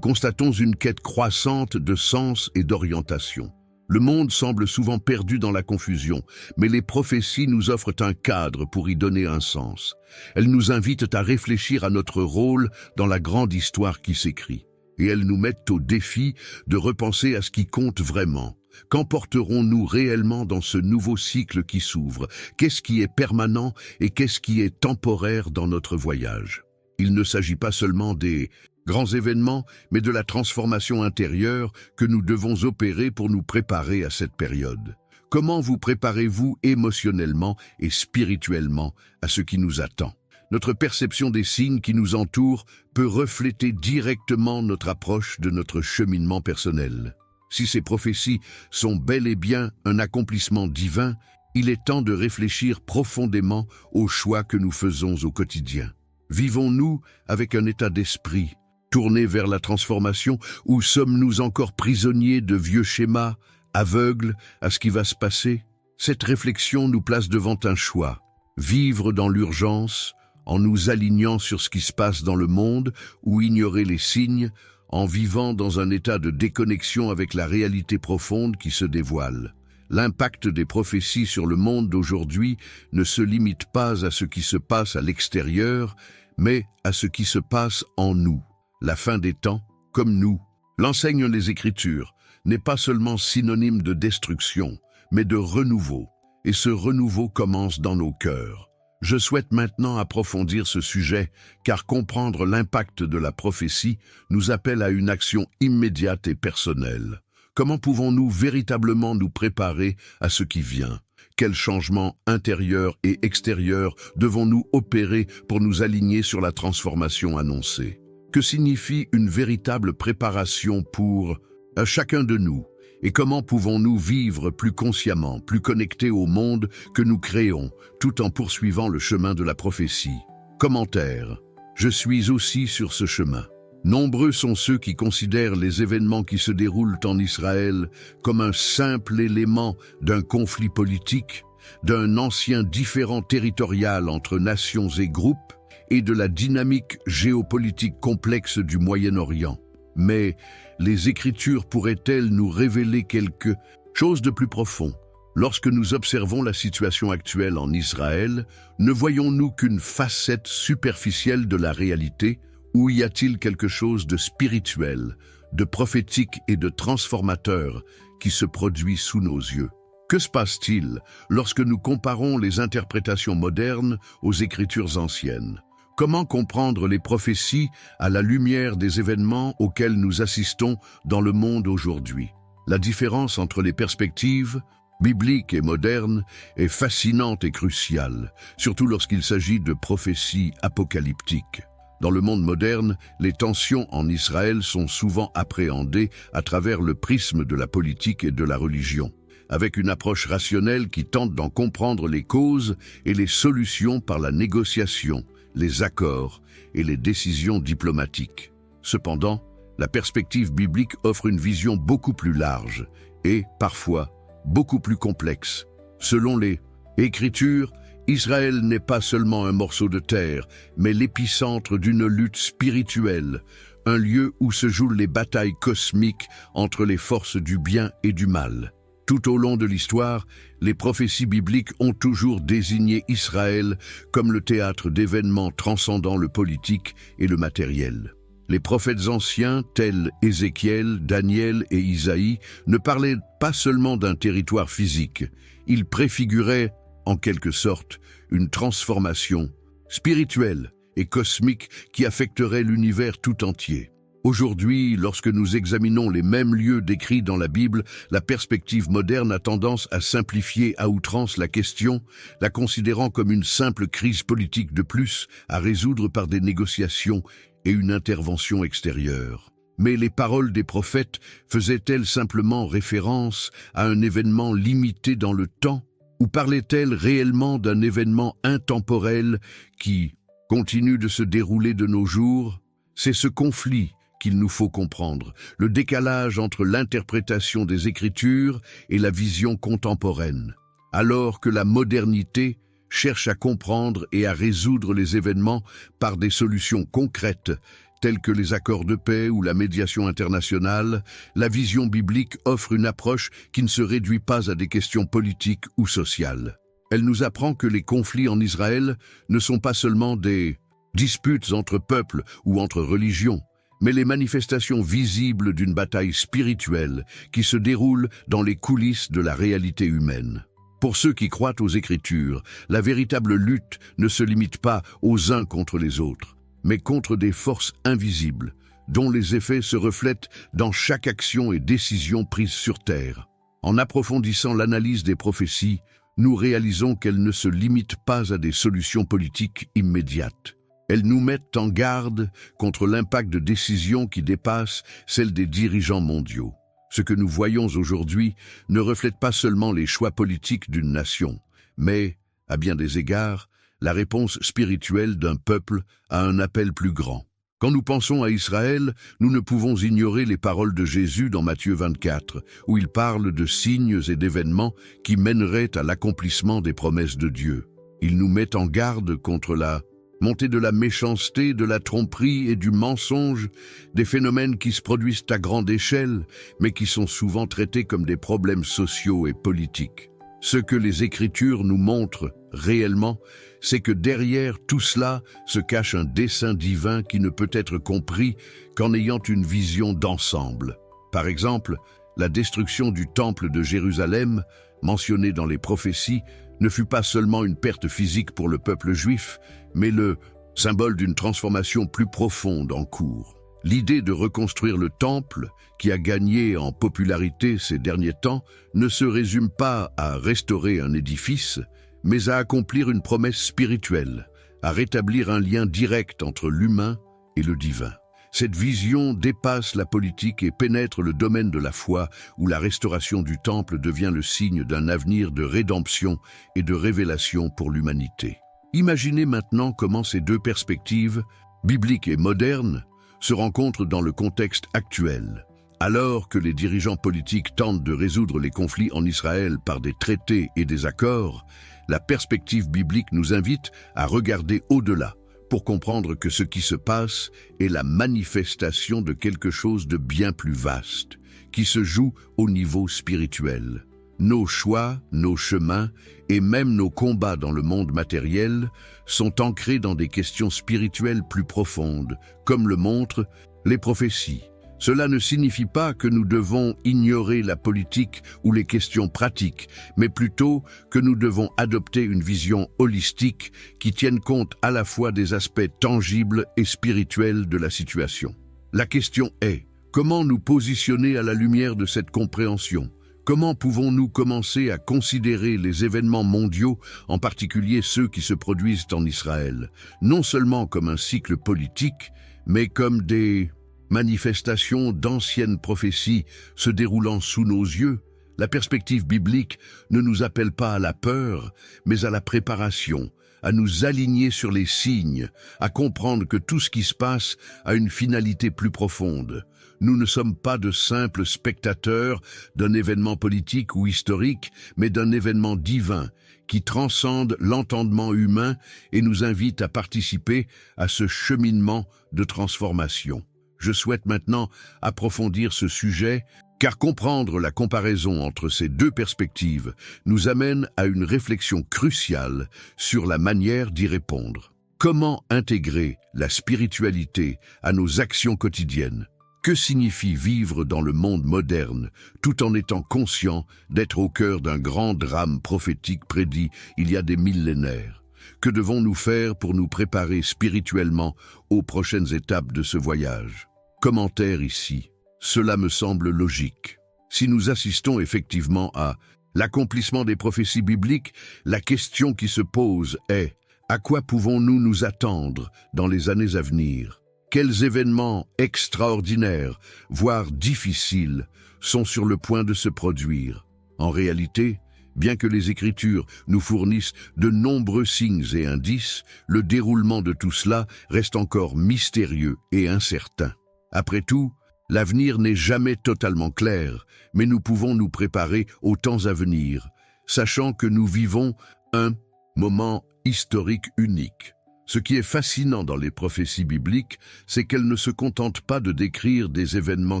constatons une quête croissante de sens et d'orientation. Le monde semble souvent perdu dans la confusion, mais les prophéties nous offrent un cadre pour y donner un sens. Elles nous invitent à réfléchir à notre rôle dans la grande histoire qui s'écrit. Et elles nous mettent au défi de repenser à ce qui compte vraiment. Qu'emporterons-nous réellement dans ce nouveau cycle qui s'ouvre? Qu'est-ce qui est permanent et qu'est-ce qui est temporaire dans notre voyage? Il ne s'agit pas seulement des grands événements, mais de la transformation intérieure que nous devons opérer pour nous préparer à cette période. Comment vous préparez-vous émotionnellement et spirituellement à ce qui nous attend? Notre perception des signes qui nous entourent peut refléter directement notre approche de notre cheminement personnel. Si ces prophéties sont bel et bien un accomplissement divin, il est temps de réfléchir profondément aux choix que nous faisons au quotidien. Vivons-nous avec un état d'esprit tourné vers la transformation ou sommes-nous encore prisonniers de vieux schémas, aveugles à ce qui va se passer? Cette réflexion nous place devant un choix. Vivre dans l'urgence, en nous alignant sur ce qui se passe dans le monde, ou ignorer les signes, en vivant dans un état de déconnexion avec la réalité profonde qui se dévoile. L'impact des prophéties sur le monde d'aujourd'hui ne se limite pas à ce qui se passe à l'extérieur, mais à ce qui se passe en nous. La fin des temps, comme nous, l'enseignent les Écritures, n'est pas seulement synonyme de destruction, mais de renouveau. Et ce renouveau commence dans nos cœurs. Je souhaite maintenant approfondir ce sujet, car comprendre l'impact de la prophétie nous appelle à une action immédiate et personnelle. Comment pouvons-nous véritablement nous préparer à ce qui vient? Quels changements intérieurs et extérieurs devons-nous opérer pour nous aligner sur la transformation annoncée? Que signifie une véritable préparation pour chacun de nous? Et comment pouvons-nous vivre plus consciemment, plus connectés au monde que nous créons, tout en poursuivant le chemin de la prophétie? Commentaire. Je suis aussi sur ce chemin. Nombreux sont ceux qui considèrent les événements qui se déroulent en Israël comme un simple élément d'un conflit politique, d'un ancien différend territorial entre nations et groupes, et de la dynamique géopolitique complexe du Moyen-Orient. Mais les Écritures pourraient-elles nous révéler quelque chose de plus profond? Lorsque nous observons la situation actuelle en Israël, ne voyons-nous qu'une facette superficielle de la réalité, ou y a-t-il quelque chose de spirituel, de prophétique et de transformateur qui se produit sous nos yeux? Que se passe-t-il lorsque nous comparons les interprétations modernes aux Écritures anciennes? Comment comprendre les prophéties à la lumière des événements auxquels nous assistons dans le monde aujourd'hui? La différence entre les perspectives bibliques et modernes est fascinante et cruciale, surtout lorsqu'il s'agit de prophéties apocalyptiques. Dans le monde moderne, les tensions en Israël sont souvent appréhendées à travers le prisme de la politique et de la religion, avec une approche rationnelle qui tente d'en comprendre les causes et les solutions par la négociation, les accords et les décisions diplomatiques. Cependant, la perspective biblique offre une vision beaucoup plus large et, parfois, beaucoup plus complexe. Selon les Écritures, Israël n'est pas seulement un morceau de terre, mais l'épicentre d'une lutte spirituelle, un lieu où se jouent les batailles cosmiques entre les forces du bien et du mal. Tout au long de l'histoire, les prophéties bibliques ont toujours désigné Israël comme le théâtre d'événements transcendant le politique et le matériel. Les prophètes anciens, tels Ézéchiel, Daniel et Isaïe, ne parlaient pas seulement d'un territoire physique, ils préfiguraient, en quelque sorte, une transformation spirituelle et cosmique qui affecterait l'univers tout entier. Aujourd'hui, lorsque nous examinons les mêmes lieux décrits dans la Bible, la perspective moderne a tendance à simplifier à outrance la question, la considérant comme une simple crise politique de plus à résoudre par des négociations et une intervention extérieure. Mais les paroles des prophètes faisaient-elles simplement référence à un événement limité dans le temps, ou parlaient-elles réellement d'un événement intemporel qui continue de se dérouler de nos jours? C'est ce conflit qu'il nous faut comprendre, le décalage entre l'interprétation des Écritures et la vision contemporaine. Alors que la modernité cherche à comprendre et à résoudre les événements par des solutions concrètes, telles que les accords de paix ou la médiation internationale, la vision biblique offre une approche qui ne se réduit pas à des questions politiques ou sociales. Elle nous apprend que les conflits en Israël ne sont pas seulement des disputes entre peuples ou entre religions, mais les manifestations visibles d'une bataille spirituelle qui se déroule dans les coulisses de la réalité humaine. Pour ceux qui croient aux Écritures, la véritable lutte ne se limite pas aux uns contre les autres, mais contre des forces invisibles, dont les effets se reflètent dans chaque action et décision prise sur terre. En approfondissant l'analyse des prophéties, nous réalisons qu'elles ne se limitent pas à des solutions politiques immédiates. Elles nous mettent en garde contre l'impact de décisions qui dépassent celles des dirigeants mondiaux. Ce que nous voyons aujourd'hui ne reflète pas seulement les choix politiques d'une nation, mais, à bien des égards, la réponse spirituelle d'un peuple à un appel plus grand. Quand nous pensons à Israël, nous ne pouvons ignorer les paroles de Jésus dans Matthieu 24, où il parle de signes et d'événements qui mèneraient à l'accomplissement des promesses de Dieu. Il nous met en garde contre la montée de la méchanceté, de la tromperie et du mensonge, des phénomènes qui se produisent à grande échelle, mais qui sont souvent traités comme des problèmes sociaux et politiques. Ce que les Écritures nous montrent réellement, c'est que derrière tout cela se cache un dessein divin qui ne peut être compris qu'en ayant une vision d'ensemble. Par exemple, la destruction du temple de Jérusalem, mentionnée dans les prophéties, ne fut pas seulement une perte physique pour le peuple juif, mais le symbole d'une transformation plus profonde en cours. L'idée de reconstruire le temple, qui a gagné en popularité ces derniers temps, ne se résume pas à restaurer un édifice, mais à accomplir une promesse spirituelle, à rétablir un lien direct entre l'humain et le divin. Cette vision dépasse la politique et pénètre le domaine de la foi, où la restauration du temple devient le signe d'un avenir de rédemption et de révélation pour l'humanité. Imaginez maintenant comment ces deux perspectives, bibliques et modernes, se rencontrent dans le contexte actuel. Alors que les dirigeants politiques tentent de résoudre les conflits en Israël par des traités et des accords, la perspective biblique nous invite à regarder au-delà, pour comprendre que ce qui se passe est la manifestation de quelque chose de bien plus vaste, qui se joue au niveau spirituel. Nos choix, nos chemins et même nos combats dans le monde matériel sont ancrés dans des questions spirituelles plus profondes, comme le montrent les prophéties. Cela ne signifie pas que nous devons ignorer la politique ou les questions pratiques, mais plutôt que nous devons adopter une vision holistique qui tienne compte à la fois des aspects tangibles et spirituels de la situation. La question est, comment nous positionner à la lumière de cette compréhension? Comment pouvons-nous commencer à considérer les événements mondiaux, en particulier ceux qui se produisent en Israël, non seulement comme un cycle politique, mais comme des manifestations d'anciennes prophéties se déroulant sous nos yeux? La perspective biblique ne nous appelle pas à la peur, mais à la préparation, à nous aligner sur les signes, à comprendre que tout ce qui se passe a une finalité plus profonde. Nous ne sommes pas de simples spectateurs d'un événement politique ou historique, mais d'un événement divin qui transcende l'entendement humain et nous invite à participer à ce cheminement de transformation. Je souhaite maintenant approfondir ce sujet, car comprendre la comparaison entre ces deux perspectives nous amène à une réflexion cruciale sur la manière d'y répondre. Comment intégrer la spiritualité à nos actions quotidiennes? Que signifie vivre dans le monde moderne tout en étant conscient d'être au cœur d'un grand drame prophétique prédit il y a des millénaires? Que devons-nous faire pour nous préparer spirituellement aux prochaines étapes de ce voyage? Commentaire ici. Cela me semble logique. Si nous assistons effectivement à l'accomplissement des prophéties bibliques, la question qui se pose est: à quoi pouvons-nous nous attendre dans les années à venir? Quels événements extraordinaires, voire difficiles, sont sur le point de se produire? En réalité, bien que les Écritures nous fournissent de nombreux signes et indices, le déroulement de tout cela reste encore mystérieux et incertain. Après tout, l'avenir n'est jamais totalement clair, mais nous pouvons nous préparer aux temps à venir, sachant que nous vivons un moment historique unique. Ce qui est fascinant dans les prophéties bibliques, c'est qu'elles ne se contentent pas de décrire des événements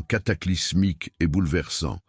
cataclysmiques et bouleversants,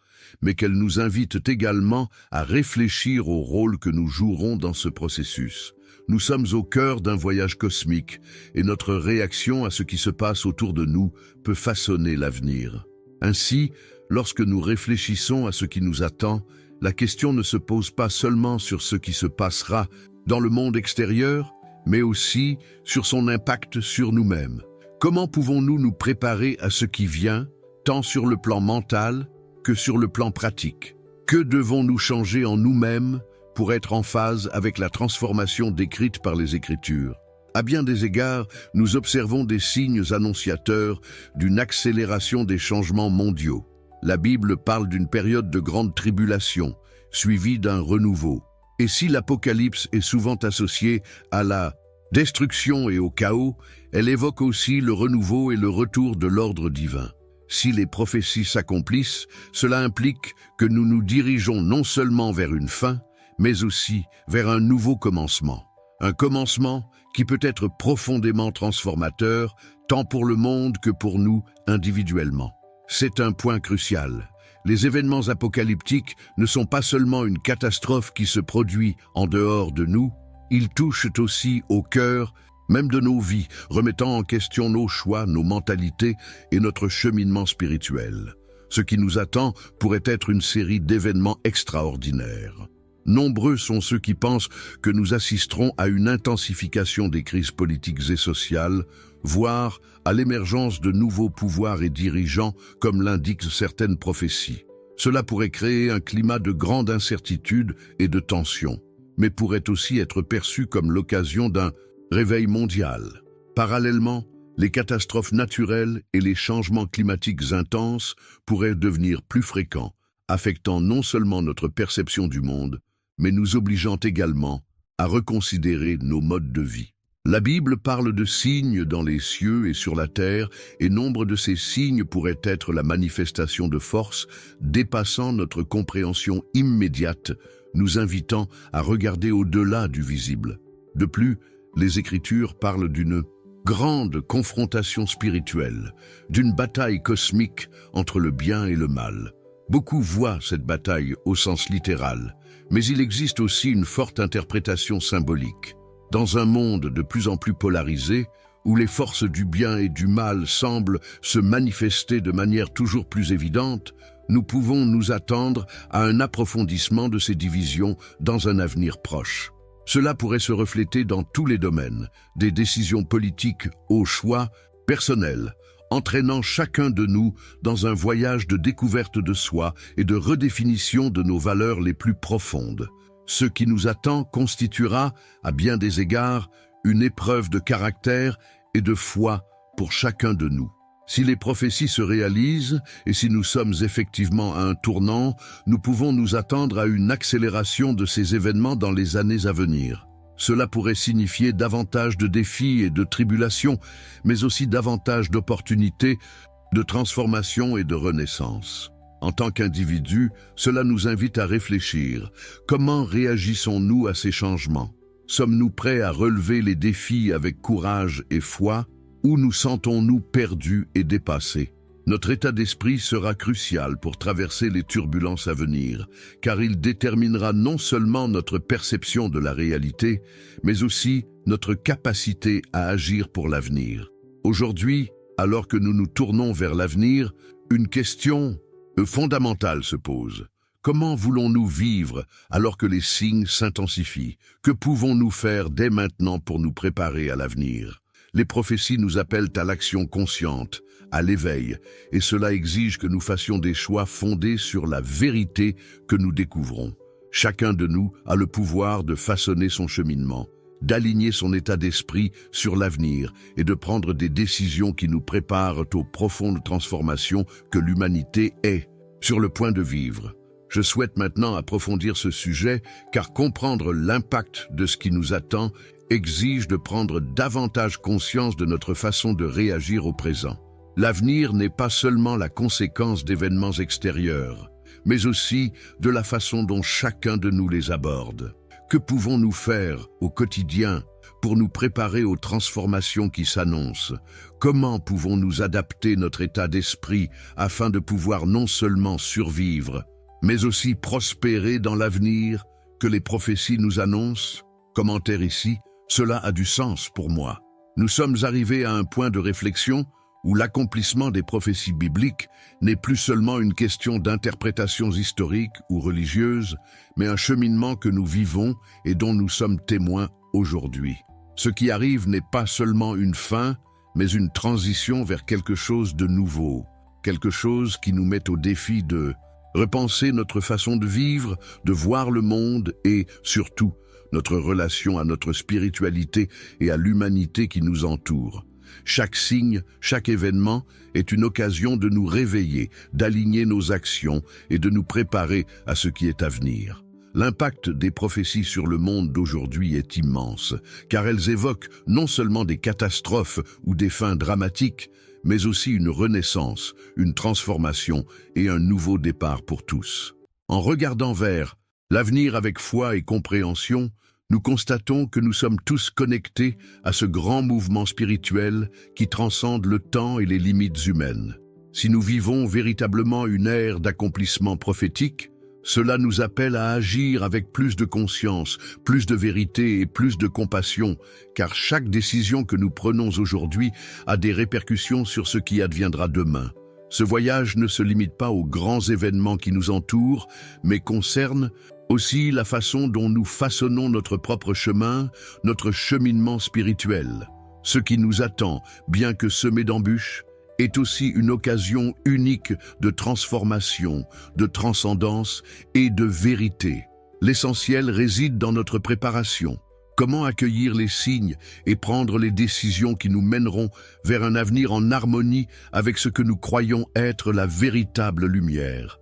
mais qu'elles nous invitent également à réfléchir au rôle que nous jouerons dans ce processus. Nous sommes au cœur d'un voyage cosmique, et notre réaction à ce qui se passe autour de nous peut façonner l'avenir. Ainsi, lorsque nous réfléchissons à ce qui nous attend, la question ne se pose pas seulement sur ce qui se passera dans le monde extérieur, mais aussi sur son impact sur nous-mêmes. Comment pouvons-nous nous préparer à ce qui vient, tant sur le plan mental que sur le plan pratique? Que devons-nous changer en nous-mêmes pour être en phase avec la transformation décrite par les Écritures? À bien des égards, nous observons des signes annonciateurs d'une accélération des changements mondiaux. La Bible parle d'une période de grande tribulation, suivie d'un renouveau. Et si l'Apocalypse est souvent associée à la destruction et au chaos, elle évoque aussi le renouveau et le retour de l'ordre divin. Si les prophéties s'accomplissent, cela implique que nous nous dirigeons non seulement vers une fin, mais aussi vers un nouveau commencement. Un commencement qui peut être profondément transformateur, tant pour le monde que pour nous individuellement. C'est un point crucial. Les événements apocalyptiques ne sont pas seulement une catastrophe qui se produit en dehors de nous, ils touchent aussi au cœur même de nos vies, remettant en question nos choix, nos mentalités et notre cheminement spirituel. Ce qui nous attend pourrait être une série d'événements extraordinaires. Nombreux sont ceux qui pensent que nous assisterons à une intensification des crises politiques et sociales, voire à l'émergence de nouveaux pouvoirs et dirigeants, comme l'indiquent certaines prophéties. Cela pourrait créer un climat de grande incertitude et de tension, mais pourrait aussi être perçu comme l'occasion d'un réveil mondial. Parallèlement, les catastrophes naturelles et les changements climatiques intenses pourraient devenir plus fréquents, affectant non seulement notre perception du monde, mais nous obligeant également à reconsidérer nos modes de vie. La Bible parle de signes dans les cieux et sur la terre, et nombre de ces signes pourraient être la manifestation de forces dépassant notre compréhension immédiate, nous invitant à regarder au-delà du visible. De plus, les Écritures parlent d'une grande confrontation spirituelle, d'une bataille cosmique entre le bien et le mal. Beaucoup voient cette bataille au sens littéral, mais il existe aussi une forte interprétation symbolique. Dans un monde de plus en plus polarisé, où les forces du bien et du mal semblent se manifester de manière toujours plus évidente, nous pouvons nous attendre à un approfondissement de ces divisions dans un avenir proche. Cela pourrait se refléter dans tous les domaines, des décisions politiques aux choix personnels, entraînant chacun de nous dans un voyage de découverte de soi et de redéfinition de nos valeurs les plus profondes. Ce qui nous attend constituera, à bien des égards, une épreuve de caractère et de foi pour chacun de nous. Si les prophéties se réalisent et si nous sommes effectivement à un tournant, nous pouvons nous attendre à une accélération de ces événements dans les années à venir. Cela pourrait signifier davantage de défis et de tribulations, mais aussi davantage d'opportunités, de transformation et de renaissance. En tant qu'individus, cela nous invite à réfléchir. Comment réagissons-nous à ces changements? Sommes-nous prêts à relever les défis avec courage et foi, ou nous sentons-nous perdus et dépassés? Notre état d'esprit sera crucial pour traverser les turbulences à venir, car il déterminera non seulement notre perception de la réalité, mais aussi notre capacité à agir pour l'avenir. Aujourd'hui, alors que nous nous tournons vers l'avenir, une question fondamentale se pose. Comment voulons-nous vivre alors que les signes s'intensifient? Que pouvons-nous faire dès maintenant pour nous préparer à l'avenir? Les prophéties nous appellent à l'action consciente, à l'éveil, et cela exige que nous fassions des choix fondés sur la vérité que nous découvrons. Chacun de nous a le pouvoir de façonner son cheminement, d'aligner son état d'esprit sur l'avenir et de prendre des décisions qui nous préparent aux profondes transformations que l'humanité est sur le point de vivre. Je souhaite maintenant approfondir ce sujet car comprendre l'impact de ce qui nous attend exige de prendre davantage conscience de notre façon de réagir au présent. L'avenir n'est pas seulement la conséquence d'événements extérieurs, mais aussi de la façon dont chacun de nous les aborde. Que pouvons-nous faire au quotidien pour nous préparer aux transformations qui s'annoncent? Comment pouvons-nous adapter notre état d'esprit afin de pouvoir non seulement survivre, mais aussi prospérer dans l'avenir que les prophéties nous annoncent? Commentaire ici, cela a du sens pour moi. Nous sommes arrivés à un point de réflexion où l'accomplissement des prophéties bibliques n'est plus seulement une question d'interprétations historiques ou religieuses, mais un cheminement que nous vivons et dont nous sommes témoins aujourd'hui. Ce qui arrive n'est pas seulement une fin, mais une transition vers quelque chose de nouveau, quelque chose qui nous met au défi de repenser notre façon de vivre, de voir le monde et, surtout, notre relation à notre spiritualité et à l'humanité qui nous entoure. Chaque signe, chaque événement est une occasion de nous réveiller, d'aligner nos actions et de nous préparer à ce qui est à venir. L'impact des prophéties sur le monde d'aujourd'hui est immense, car elles évoquent non seulement des catastrophes ou des fins dramatiques, mais aussi une renaissance, une transformation et un nouveau départ pour tous. En regardant vers l'avenir avec foi et compréhension, nous constatons que nous sommes tous connectés à ce grand mouvement spirituel qui transcende le temps et les limites humaines. Si nous vivons véritablement une ère d'accomplissement prophétique, cela nous appelle à agir avec plus de conscience, plus de vérité et plus de compassion, car chaque décision que nous prenons aujourd'hui a des répercussions sur ce qui adviendra demain. Ce voyage ne se limite pas aux grands événements qui nous entourent, mais concerne aussi la façon dont nous façonnons notre propre chemin, notre cheminement spirituel. Ce qui nous attend, bien que semé d'embûches, est aussi une occasion unique de transformation, de transcendance et de vérité. L'essentiel réside dans notre préparation. Comment accueillir les signes et prendre les décisions qui nous mèneront vers un avenir en harmonie avec ce que nous croyons être la véritable lumière.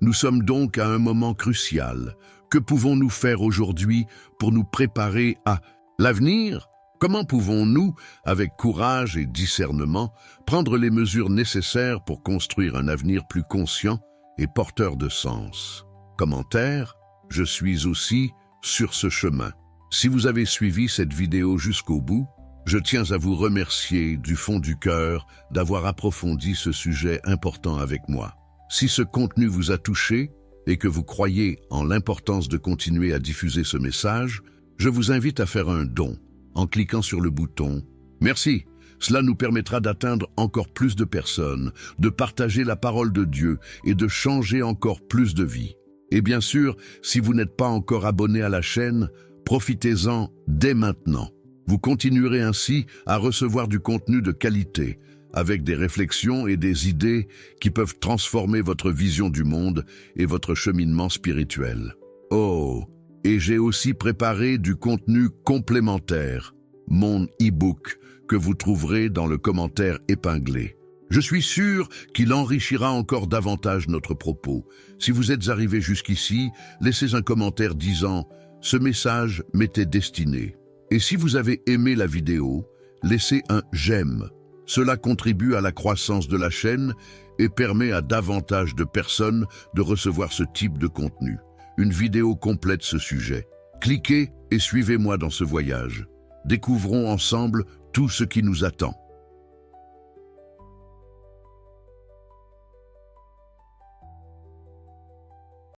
Nous sommes donc à un moment crucial. Que pouvons-nous faire aujourd'hui pour nous préparer à l'avenir? Comment pouvons-nous, avec courage et discernement, prendre les mesures nécessaires pour construire un avenir plus conscient et porteur de sens? Commentaire, je suis aussi sur ce chemin. Si vous avez suivi cette vidéo jusqu'au bout, je tiens à vous remercier du fond du cœur d'avoir approfondi ce sujet important avec moi. Si ce contenu vous a touché et que vous croyez en l'importance de continuer à diffuser ce message, je vous invite à faire un don en cliquant sur le bouton « Merci ». Cela nous permettra d'atteindre encore plus de personnes, de partager la parole de Dieu et de changer encore plus de vies. Et bien sûr, si vous n'êtes pas encore abonné à la chaîne, profitez-en dès maintenant. Vous continuerez ainsi à recevoir du contenu de qualité, avec des réflexions et des idées qui peuvent transformer votre vision du monde et votre cheminement spirituel. Oh, et j'ai aussi préparé du contenu complémentaire, mon e-book, que vous trouverez dans le commentaire épinglé. Je suis sûr qu'il enrichira encore davantage notre propos. Si vous êtes arrivé jusqu'ici, laissez un commentaire disant « Ce message m'était destiné ». Et si vous avez aimé la vidéo, laissez un « j'aime ». Cela contribue à la croissance de la chaîne et permet à davantage de personnes de recevoir ce type de contenu. Une vidéo complète ce sujet. Cliquez et suivez-moi dans ce voyage. Découvrons ensemble tout ce qui nous attend.